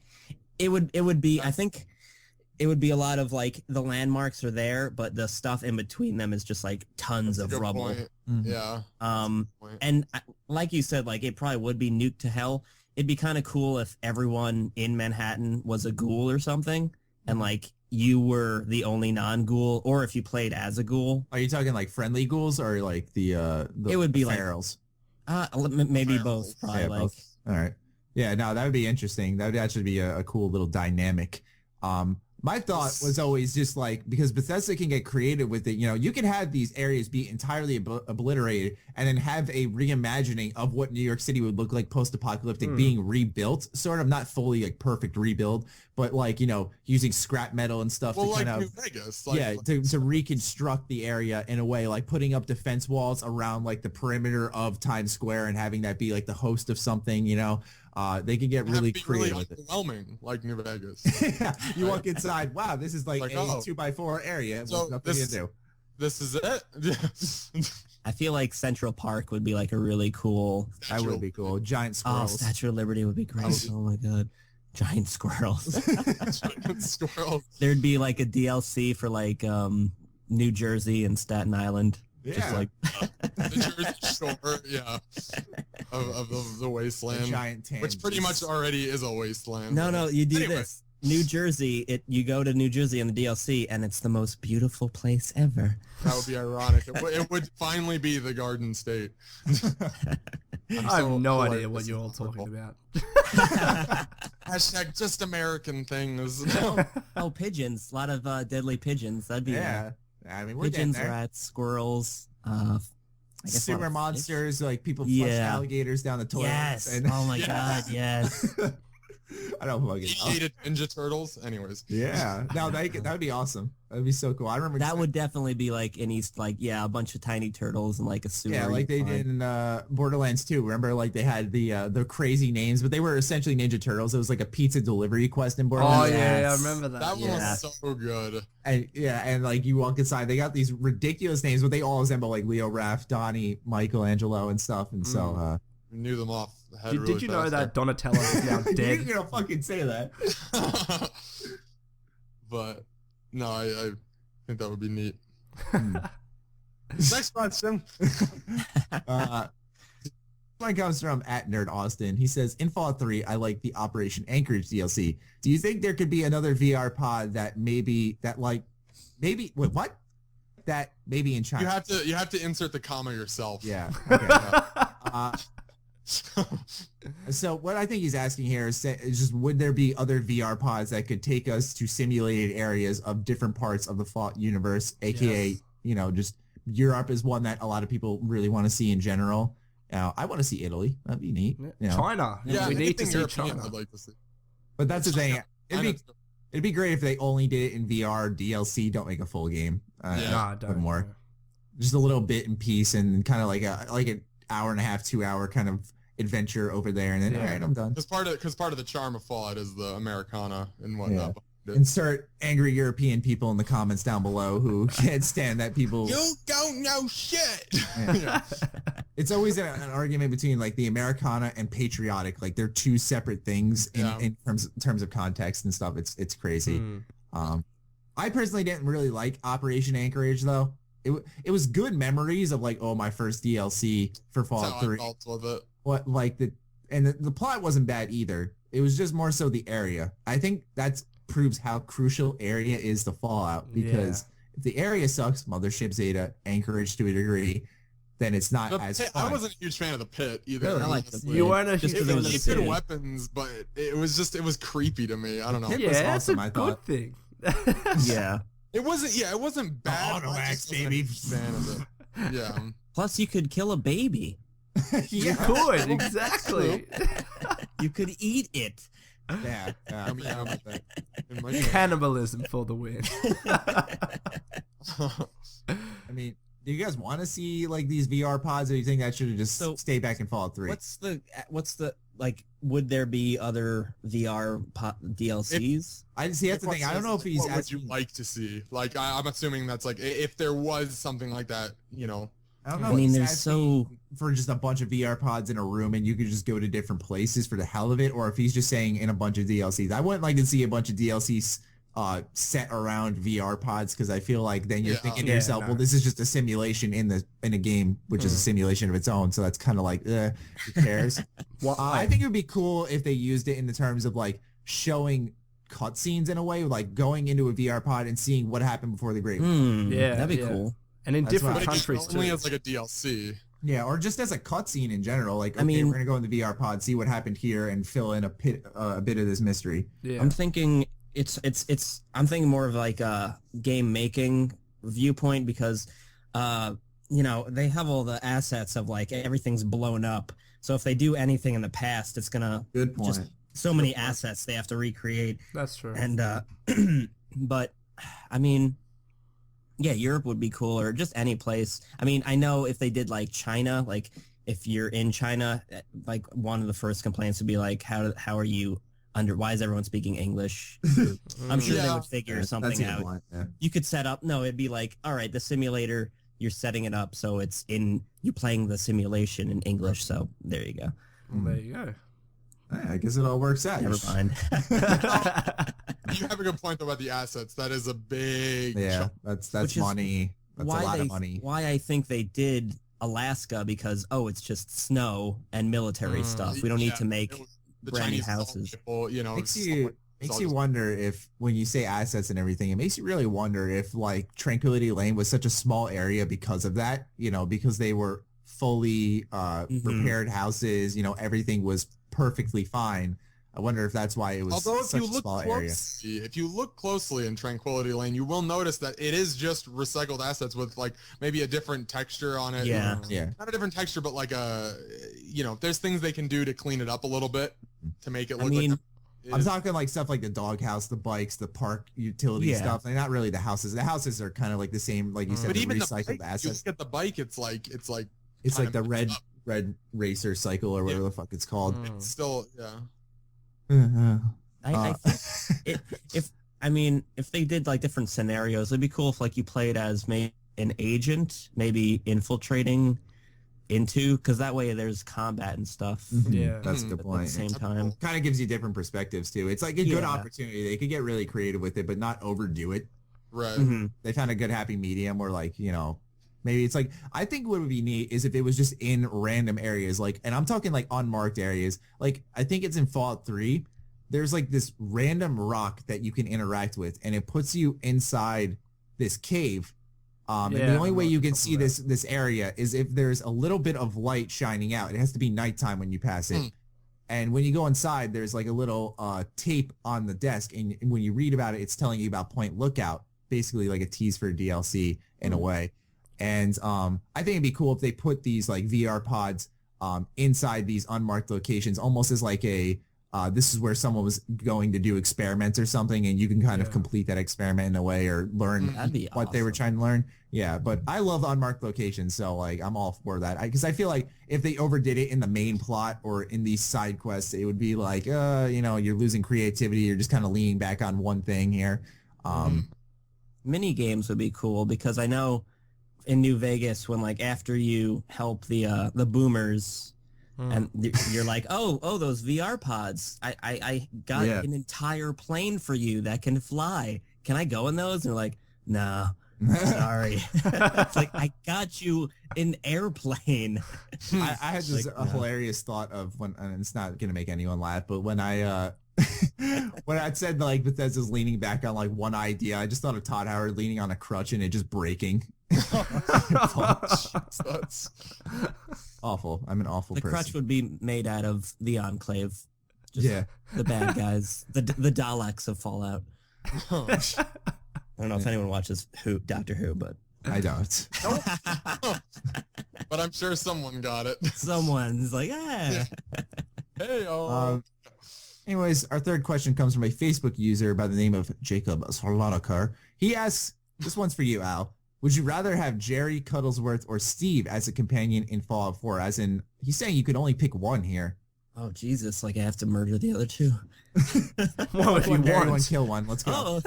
D: it would be, I think it would be a lot of like the landmarks are there, but the stuff in between them is just like tons of rubble.
C: Mm-hmm. Yeah.
D: And like you said, like it probably would be nuked to hell. It'd be kind of cool if everyone in Manhattan was a ghoul or something, and like you were the only non-ghoul, or if you played as a ghoul.
A: Are you talking like friendly ghouls or like the
D: it would be
A: ferals?
D: Maybe both, probably.
A: Yeah,
D: like
A: both. All right. Yeah, no, that would be interesting. That would actually be a cool little dynamic. My thought was always just like, because Bethesda can get creative with it, you can have these areas be entirely obliterated and then have a reimagining of what New York City would look like post-apocalyptic being rebuilt, sort of, not fully like perfect rebuild, but like, using scrap metal and stuff to
C: like
A: kind of,
C: New Vegas,
A: to reconstruct the area in a way, like putting up defense walls around like the perimeter of Times Square and having that be like the host of something, they can get really creative with it.
C: Overwhelming, like New Vegas.
A: You walk inside, wow, this is like a 2x4 area with nothing to do.
C: This is it.
D: I feel like Central Park would be like a really cool.
A: That would be cool. Giant squirrels.
D: Oh, Statue of Liberty would be great. Oh my god. Giant squirrels.
C: Giant squirrels.
D: There'd be like a DLC for like New Jersey and Staten Island.
A: Yeah.
D: Just like
C: the Jersey Shore, yeah, of the wasteland,
A: giant
C: which pretty much already is a wasteland.
D: No, you do this. New Jersey, you go to New Jersey in the DLC, and it's the most beautiful place ever.
C: That would be ironic. It would finally be the Garden State.
B: I have no idea what you're all talking about.
C: Hashtag just American things.
D: Pigeons. A lot of deadly pigeons. That'd be
A: I mean, we're
D: pigeons, rats, squirrels,
A: sewer monsters, like people flush alligators down the toilet.
D: Yes. Oh my god, yes.
C: I don't fucking know. Hated Ninja Turtles. Anyways.
A: Yeah. No, that would be awesome. That'd be so cool. I remember
D: that would definitely be like a bunch of tiny turtles and like a sewer.
A: Yeah, like they did in Borderlands 2. Remember, like they had the crazy names, but they were essentially Ninja Turtles. It was like a pizza delivery quest in Borderlands.
B: Oh yeah, I remember that.
C: That one was so good.
A: And like you walk inside, they got these ridiculous names, but they all resemble like Leo, Raph, Donnie, Michelangelo, and stuff. And so
C: knew them off.
B: Did you know that Donatello is now dead?
A: You're gonna fucking say that.
C: But no, I think that would be neat. Next question.
A: Mine comes from @NerdAustin. He says, in Fallout 3, I like the Operation Anchorage DLC. Do you think there could be another VR pod that maybe in China?
C: You have to insert the comma yourself.
A: Yeah. Okay. So what I think he's asking here is just, would there be other VR pods that could take us to simulated areas of different parts of the Fallout universe, aka, just Europe is one that a lot of people really want to see in general. I want to see Italy. That'd be neat.
B: China.
C: Yeah,
B: we need to see
C: European
B: China.
C: I'd like to see.
A: But that's the thing. It'd be great if they only did it in VR. DLC, don't make a full game.
B: Don't
A: more. Just a little bit in piece and kind of like an hour and a half, 2 hour kind of adventure over there, and then all right, I'm done.
C: Because part of the charm of Fallout is the Americana and whatnot.
A: Insert angry European people in the comments down below who can't stand that people.
C: You don't know shit.
A: Yeah. It's always an argument between like the Americana and patriotic. Like they're two separate things in terms of context and stuff. It's crazy. I personally didn't really like Operation Anchorage though. It was good memories of like, my first DLC for Fallout 3. What like the plot wasn't bad either. It was just more so the area. I think that proves how crucial area is to Fallout, because if the area sucks, Mothership, Zeta, Anchorage to a degree, then it's not as fun.
C: I wasn't a huge fan of the pit either.
D: Really? I like the
B: You weren't a huge fan of
C: the pit. Weapons, but it was creepy to me. I don't know.
B: Yeah, that's awesome, a good thing.
D: Yeah.
C: It wasn't bad.
A: Auto axe, baby.
C: Fan of it. Yeah.
D: Plus, you could kill a baby.
B: You could, exactly.
D: You could eat it.
A: Yeah.
B: Cannibalism for the win.
A: I mean, do you guys want to see like these VR pods, or do you think that should have just stayed back in Fallout 3?
D: What's the like? Would there be other VR DLCs?
A: I see. That's the thing. I don't know if he's.
C: What would you like to see? Like, I'm assuming that's like if there was something like that, you know.
A: I don't know.
D: I mean, there's
A: for just a bunch of VR pods in a room, and you could just go to different places for the hell of it, or if he's just saying in a bunch of DLCs. I wouldn't like to see a bunch of DLCs set around VR pods, because I feel like then you're thinking to yourself, well, this is just a simulation in a game, which is a simulation of its own. So that's kind of like, who cares? Well, I think it would be cool if they used it in the terms of like showing cutscenes in a way, like going into a VR pod and seeing what happened before the Great War.
D: Yeah, that'd be cool.
B: And in different countries
C: too. Only as like a DLC.
A: Yeah, or just as a cutscene in general. Like, okay, we're gonna go in the VR pod, see what happened here, and fill in a bit of this mystery.
B: Yeah.
D: I'm thinking I'm thinking more of like a game making viewpoint, because they have all the assets of like everything's blown up. So if they do anything in the past, it's gonna just so many assets they have to recreate.
B: That's true.
D: And but I mean, yeah, Europe would be cool, or just any place. I mean, I know if they did like China, like if you're in China, like one of the first complaints would be like, how are you why is everyone speaking English? I'm sure they would figure something out. You could set up, it'd be like, all right, the simulator, you're setting it up so you're playing the simulation in English, so there you go.
B: There you go.
A: I guess it all works out.
D: Never mind.
C: You have a good point about the assets. That is a big chunk.
A: That's money. That's a lot of money.
D: Why I think they did Alaska, because it's just snow and military stuff. We don't need to make brand new houses.
C: People,
A: makes you wonder if, when you say assets and everything, it makes you really wonder if like Tranquility Lane was such a small area because of that, because they were fully repaired houses, everything was perfectly fine. I wonder if that's why it was such a small area.
C: If you look closely in Tranquility Lane, you will notice that it is just recycled assets with like maybe a different texture on it.
D: Yeah.
C: Not a different texture, but like there's things they can do to clean it up a little bit to make it look like.
A: I'm talking like stuff like the doghouse, the bikes, the park utility stuff. They're not really the houses. The houses are kind of like the same, like you said,
C: but even
A: recycled
C: the bike,
A: assets.
C: you look at the bike, it's like
A: the red racer cycle or whatever the fuck it's called.
C: It's still
D: I think if they did like different scenarios, it'd be cool if like you played as maybe an agent, maybe infiltrating into, because that way there's combat and stuff.
B: Yeah,
A: that's a good point.
D: At the same time,
A: kind of gives you different perspectives too. It's like a good opportunity. They could get really creative with it, but not overdo it.
C: Right.
A: They found a good happy medium where like, maybe it's like, I think what would be neat is if it was just in random areas, like, and I'm talking like unmarked areas. Like, I think it's in Fallout 3. There's like this random rock that you can interact with, and it puts you inside this cave. And the only way you can see this area is if there's a little bit of light shining out. It has to be nighttime when you pass it. And when you go inside, there's like a little tape on the desk, and when you read about it, it's telling you about Point Lookout, basically like a tease for DLC in a way. And I think it'd be cool if they put these like VR pods inside these unmarked locations, almost as like a this is where someone was going to do experiments or something, and you can kind of complete that experiment in a way or learn what they were trying to learn. Yeah, but I love unmarked locations, so like I'm all for that. Because I feel like if they overdid it in the main plot or in these side quests, it would be like, you're losing creativity. You're just kind of leaning back on one thing here.
D: Mini games would be cool, because I know in New Vegas, when like after you help the boomers. And you're like, oh, those VR pods. I got an entire plane for you that can fly. Can I go in those? And they're like, nah, sorry. It's like, I got you an airplane.
A: I had this hilarious thought of when, and it's not going to make anyone laugh, but when I when I said like Bethesda's leaning back on like one idea, I just thought of Todd Howard leaning on a crutch and it just breaking. That's awful. I'm an awful person.
D: The crutch would be made out of the Enclave. Just the bad guys. The Daleks of Fallout. I don't know if anyone watches Doctor Who, but
A: I don't.
C: But I'm sure someone got it.
D: Someone's like, yeah.
C: Hey,
A: Anyways, our third question comes from a Facebook user by the name of Jacob Solonakar. He asks, this one's for you, Al. Would you rather have Jerry, Cuddlesworth, or Steve as a companion in Fallout 4? As in, he's saying you could only pick one here.
D: Oh, Jesus. Like, I have to murder the other two.
B: Well, if you want.
A: One, kill one. Let's go.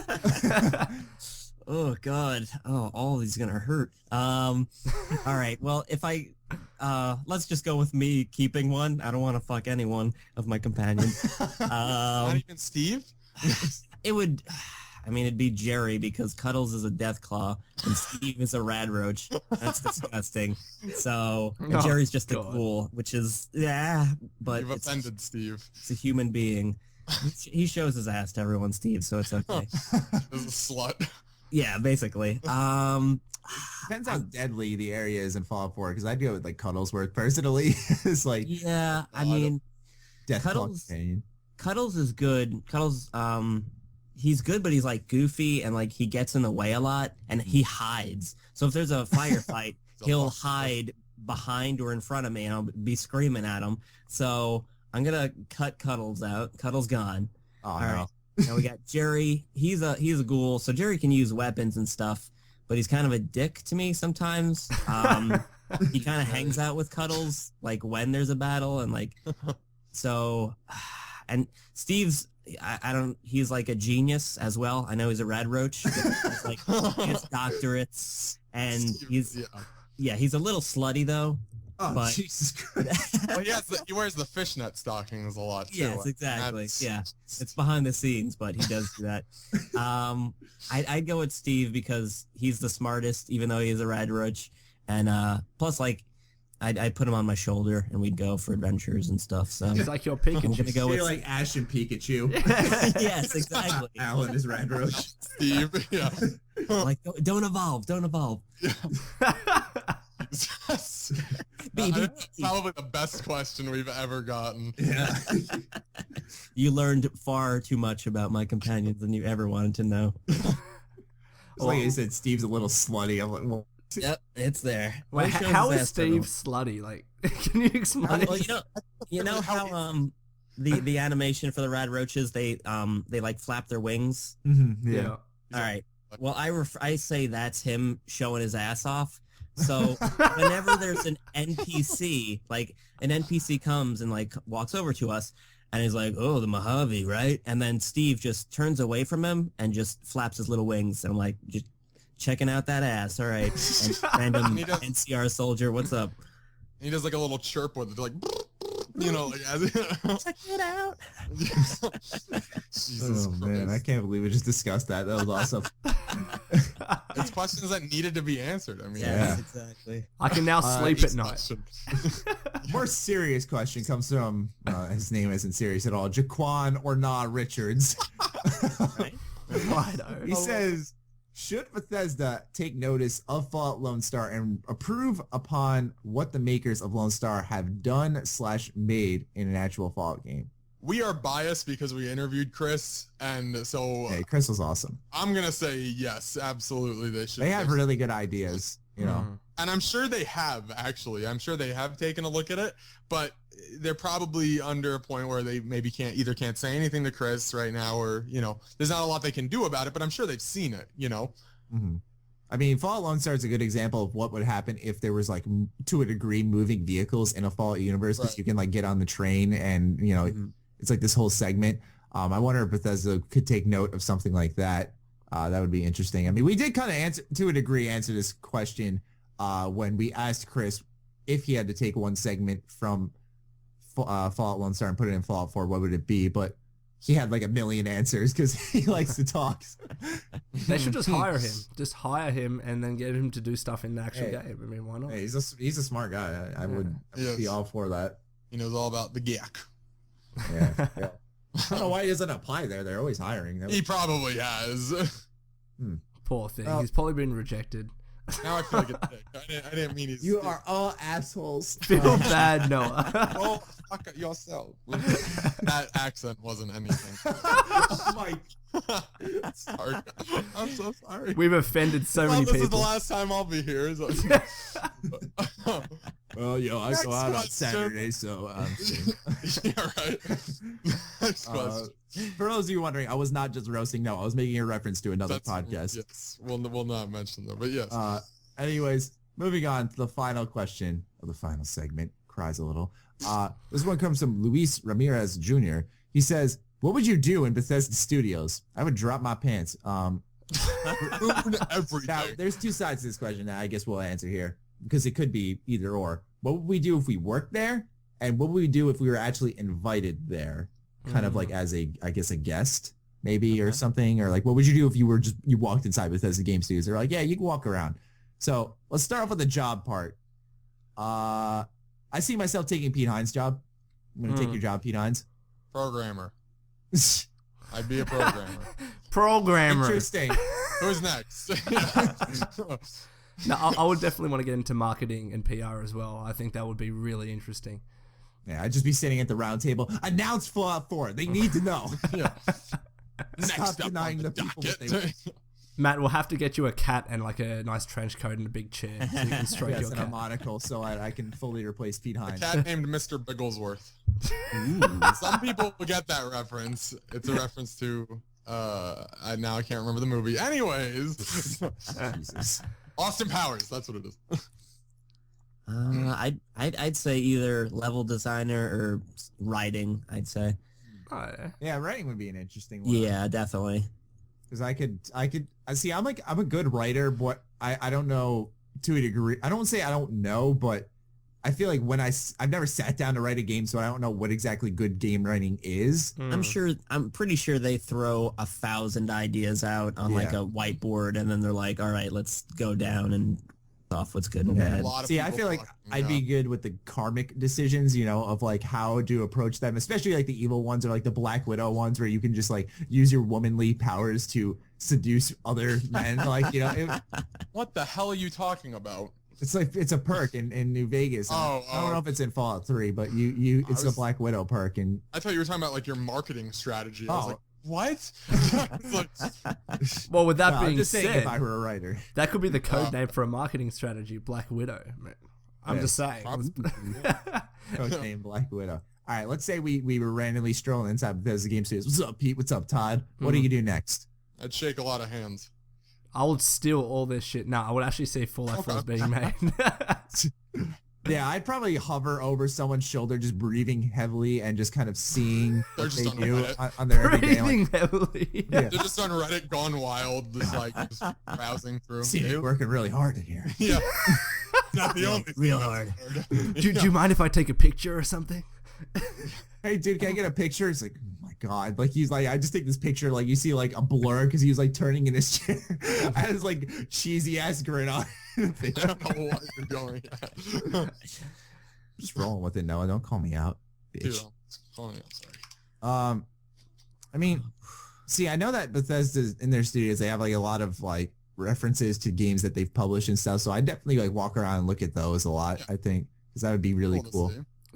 D: Oh, God. Oh, all of these are going to hurt. All right. Well, if I... let's just go with me keeping one. I don't want to fuck any one of my companions.
C: Not even Steve?
D: It would... I mean, it'd be Jerry because Cuddles is a death claw and Steve is a rad roach. That's disgusting. So Jerry's just a ghoul, which is, but
C: You've offended Steve.
D: It's a human being. He shows his ass to everyone, Steve, so it's okay.
C: This is a slut.
D: Yeah, basically.
A: Depends how deadly the area is in Fallout 4, because I'd go with like Cuddlesworth personally. It's like,
D: yeah, I mean,
A: death
D: Cuddles.
A: companion.
D: Cuddles is good. Cuddles, he's good, but he's like goofy and like he gets in the way a lot and he hides. So if there's a firefight, he'll hide behind or in front of me and I'll be screaming at him. So I'm gonna cut Cuddles out. Cuddles gone.
A: Oh,
D: All
A: no.
D: right. Now we got Jerry. He's a ghoul, so Jerry can use weapons and stuff, but he's kind of a dick to me sometimes. He kind of hangs out with Cuddles like when there's a battle and like so. And Steve's I don't. He's like a genius as well. I know he's a rad roach. He's like he has doctorates and he's he's a little slutty though.
A: Oh,
D: but
A: Jesus Christ.
C: Well, he wears the fishnet stockings a lot, too.
D: Yes, exactly. Yeah, it's behind the scenes, but he does do that. I'd go with Steve because he's the smartest, even though he's a rad roach. And plus, like, I'd put him on my shoulder, and we'd go for adventures and stuff. So
B: It's like your Pikachu.
D: I'm gonna go with
A: You're like Ash and Pikachu.
D: yes, exactly.
A: Alan is Rad Roach.
C: Steve, yeah.
D: Like, don't evolve.
C: That's
D: Baby.
C: probably the best question we've ever gotten.
A: Yeah.
D: You learned far too much about my companions than you ever wanted to know.
A: It's like you said, Steve's a little slutty. I'm like, well,
D: Yep, it's there.
B: Wait,
D: Well, he shows
B: how
D: his
B: is
D: ass to everyone.
B: Steve slutty? Like, can you explain?
D: Well, you know how the animation for the rad roaches they like flap their wings.
B: yeah.
D: All right. Well, I say that's him showing his ass off. So whenever there's an NPC, like an NPC comes and like walks over to us and he's like, "Oh, the Mojave, right?" And then Steve just turns away from him and just flaps his little wings. And I'm like, just checking out that ass. All right. And random NCR soldier, what's up?
C: He does like a little chirp with it, like, you know, like as
D: Check it out.
C: Jesus
A: oh man, I
C: Christ.
A: can't believe we just discussed that. That was awesome.
C: It's questions that needed to be answered. I mean,
A: Yeah.
D: Exactly.
B: I can now sleep at night.
C: question.
A: More serious question comes from his name isn't serious at all. Jaquan or Nah Richards.
B: Righto.
A: He says, should Bethesda take notice of Fallout Lone Star and approve upon what the makers of Lone Star have done / made in an actual Fallout game?
C: We are biased because we interviewed Chris, and so
A: Hey, Chris was awesome.
C: I'm gonna say yes, absolutely. They should.
A: They have really good ideas, you know.
C: And I'm sure they have, actually. I'm sure they have taken a look at it, but they're probably under a point where they maybe can't say anything to Chris right now, or, you know, there's not a lot they can do about it, but I'm sure they've seen it, you know?
A: Mm-hmm. I mean, Fallout Lone Star is a good example of what would happen if there was, like, to a degree, moving vehicles in a Fallout universe, because you can, like, get on the train and, you know, it's like this whole segment. I wonder if Bethesda could take note of something like that. That would be interesting. I mean, we did kind of answer this question when we asked Chris if he had to take one segment from Fallout Lone Star and put it in Fallout 4, what would it be? But he had like a million answers because he likes to talk.
B: They should just hire him. Just hire him and then get him to do stuff in the actual game. I mean, why not?
A: Hey, he's a smart guy. I would be all for that.
C: He knows all about the GAC.
A: Yeah. I don't know why he doesn't apply there. They're always hiring.
C: He probably has.
B: Poor thing. He's probably been rejected.
C: Now I feel like a dick. I didn't mean he's...
A: You are all assholes.
B: Feel bad, Noah.
C: Oh, fuck it yourself. That accent wasn't anything.
A: Mike.
C: Sorry. I'm so sorry.
B: We've offended so many
C: This
B: people.
C: is the last time I'll be here.
A: Well, yo, I
C: Next
A: go out on
C: question.
A: Saturday, so
C: Yeah, right. Next question.
A: for those of you wondering, I was not just roasting. No, I was making a reference to another podcast.
C: Yes, we'll not mention them, but yes.
A: Anyways, moving on to the final question of the final segment. Cries a little. This one comes from Luis Ramirez Jr. He says, "What would you do in Bethesda Studios?" I would drop my pants.
C: Ruin everything.
A: Now, there's two sides to this question that I guess we'll answer here because it could be either or. What would we do if we worked there? And what would we do if we were actually invited there? Kind of like as a guest, maybe, or something. Or like, what would you do if you walked inside Bethesda Game Studios? They're like, yeah, you can walk around. So let's start off with the job part. I see myself taking Pete Hines' job. I'm going to take your job, Pete Hines.
C: Programmer. I'd be a programmer.
A: Interesting.
C: Who's next?
B: No, I would definitely want to get into marketing and PR as well. I think that would be really interesting.
A: Yeah, I'd just be sitting at the round table. Announce Fallout 4. They need to know.
C: Yeah.
A: Stop
C: Next up
A: denying
C: on
A: the
C: the
A: people what they
C: docket.
B: Matt, we'll have to get you a cat and like a nice trench coat and a big chair so you can stroke
A: Yes,
B: your
A: and a
B: cat.
A: monocle so I can fully replace Pete
C: A
A: Hines.
C: cat named Mr. Bigglesworth. Some people will get that reference. It's a reference to now I can't remember the movie. Anyways,
A: Jesus.
C: Austin Powers. That's what it is.
D: I'd say either level designer or writing. I'd say.
B: Oh, yeah.
A: Yeah, writing would be an interesting one.
D: Yeah, definitely.
A: Because I see, I'm a good writer, but I don't know to a degree. I don't say I don't know, but I feel like I've never sat down to write a game, so I don't know what exactly good game writing is.
D: I'm pretty sure they throw 1,000 ideas out on like a whiteboard, and then they're like, all right, let's go down and off what's good and
A: Yeah.
D: bad.
C: A lot of
A: See, I
C: people
A: feel like
C: talking,
A: I'd be good with the karmic decisions, of like how to approach them, especially like the evil ones or like the Black Widow ones where you can just like use your womanly powers to seduce other men. Like,
C: What the hell are you talking about?
A: it's like, it's a perk in New Vegas. I don't know if it's in Fallout 3, but it's the Black Widow perk. And
C: I thought you were talking about like your marketing strategy. I was like, what?
B: Well, with that
A: I'm
B: being
A: just saying
B: said,
A: if I were a writer.
B: that could be the code name for a marketing strategy, Black Widow. I'm just saying.
A: Codename Black Widow. All right, let's say we were randomly strolling inside Bethesda Game Studios. What's up, Pete? What's up, Todd? What do you do next?
C: I'd shake a lot of hands.
B: I would steal all this shit. No, I would actually see Fallout 4 being made.
A: Yeah, I'd probably hover over someone's shoulder, just breathing heavily and just kind of seeing
C: They're
A: what
C: just
A: they
C: on
A: do
C: Reddit.
A: on their everyday.
B: Breathing
A: Like,
B: heavily.
A: Yeah.
C: They're just on Reddit, gone wild, just browsing through.
A: see you working really hard in here.
C: Yeah. Not the only
D: Real hard.
B: Do you mind if I take a picture or something?
A: Hey, dude, can I get a picture? It's like, oh my god! Like he's like, I just take this picture. Like you see, like a blur because he was like turning in his chair. I had this like cheesy ass grin on.
C: I don't know what you're going at.
A: Just rolling with it, Noah. Don't call me out, bitch.
C: Dude, I'm sorry.
A: I mean, see, I know that Bethesda in their studios they have like a lot of like references to games that they've published and stuff. So I definitely like walk around and look at those a lot. I think because that would be really cool.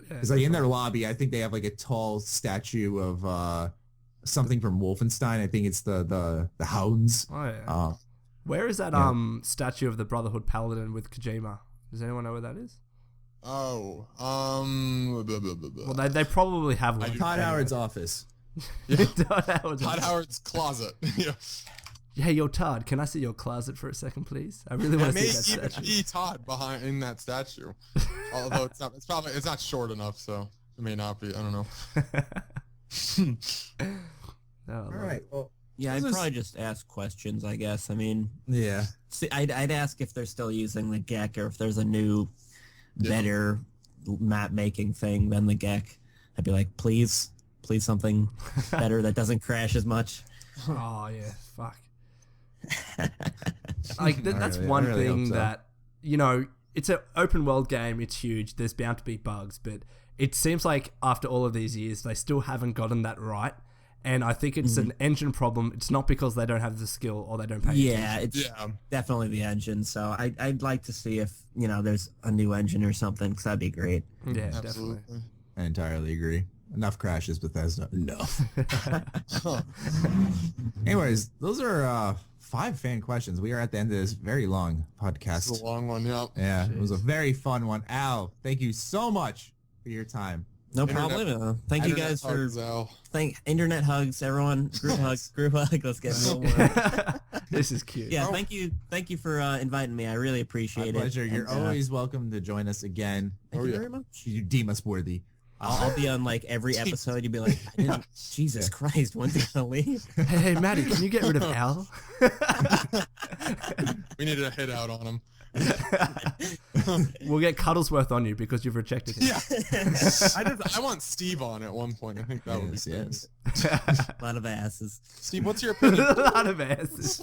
A: Because like in their lobby, I think they have like a tall statue of something from Wolfenstein. I think it's the Hounds.
B: Oh yeah. Where is that statue of the Brotherhood Paladin with Kojima? Does anyone know where that is?
C: Oh,
B: Well, they probably have one.
A: Todd Howard's office.
C: Todd Howard's closet. Yeah.
B: Hey, yo, Todd, can I see your closet for a second, please? I really want to
C: It may
B: see that
C: even
B: statue.
C: be Todd behind in that statue. Although it's not short enough, so it may not be. I don't know.
A: All right. Well,
D: Yeah, I'd probably just ask questions, I guess. I mean,
A: yeah.
D: see, I'd ask if they're still using the GEC or if there's a new, better map-making thing than the GEC. I'd be like, please something better that doesn't crash as much.
B: Oh, yeah, fuck. Like, that's
A: really-
B: one
A: I really
B: thing
A: hope so.
B: that, it's an open world game, it's huge, there's bound to be bugs, but it seems like after all of these years, they still haven't gotten that right. And I think it's an engine problem. It's not because they don't have the skill or they don't pay attention.
D: Yeah, it's definitely the engine. So I'd like to see if, there's a new engine or something, because that'd be great.
B: Yeah,
C: Absolutely.
B: definitely.
A: I entirely agree. Enough crashes, Bethesda. Enough.
C: Huh.
A: Anyways, those are 5 fan questions. We are at the end of this very long podcast.
C: It's a long one, yeah.
A: Yeah, it was a very fun one. Al, thank you so much for your time.
D: No
C: Internet-
D: problem. Thank you guys for internet hugs, everyone. Group hug. Let's get real more.
B: This is cute.
D: Yeah, thank you for inviting me. I really appreciate
A: My
D: it.
A: pleasure. You're always welcome to join us again.
D: Thank you very much.
A: You deem us worthy.
D: I'll be on like every episode. You'll be like, Jesus Christ, when's he gonna leave?
B: Hey, Maddie, can you get rid of Al?
C: We need to hit out on him.
B: We'll get Cuddlesworth on you because you've rejected him.
C: Yeah. I want Steve on at one point. I think that would be good.
D: A lot of asses.
C: Steve, what's your opinion?
B: A lot of asses.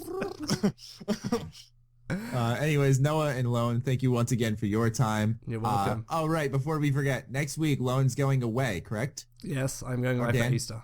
A: Anyways, Noah and Lone, thank you once again for your time.
B: You're welcome.
A: Oh, right. Before we forget, next week, Lone's going away, correct?
B: Yes, I'm going away for Easter.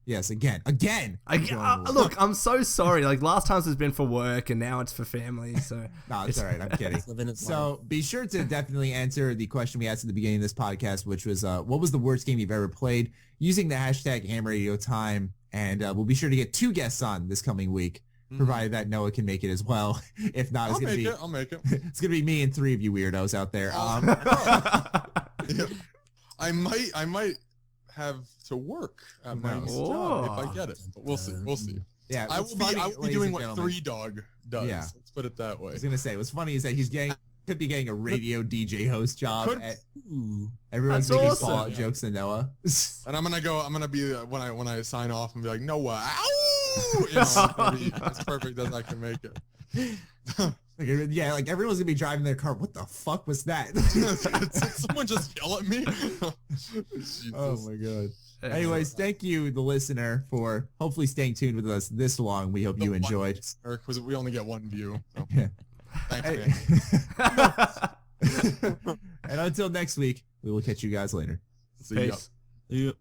A: Yes, again.
B: Look, I'm so sorry. Like, last time it's been for work, and now it's for family, so...
A: No, it's all right. I'm kidding. So be sure to definitely answer the question we asked at the beginning of this podcast, which was, what was the worst game you've ever played? Using the hashtag Ham Radio Time, and we'll be sure to get 2 guests on this coming week, provided that Noah can make it as well. If not,
C: I'll make it.
A: It's gonna be me and 3 of you weirdos out there.
C: Yeah. I might have to work at my job if I get it. But we'll see.
A: Yeah,
C: I will be doing what 3 Dog does.
A: Yeah.
C: Let's put it that way.
A: I was gonna say, what's funny is that could be getting a radio DJ host job. Everyone's
B: That's
A: making
B: awesome.
A: Fallout jokes to Noah.
C: And I'm gonna be when I sign off and be like, Noah, ow! As perfect as I can make it.
A: Yeah, like everyone's gonna be driving their car. What the fuck was that?
C: Did someone just yell at me?
A: Oh my god. Anyways, thank you, the listener, for hopefully staying tuned with us this long. We hope you enjoyed.
C: Because we only get 1 view. So.
A: Yeah.
C: Thanks, man.
A: And until next week, we will catch you guys later.
C: See ya.
B: Peace.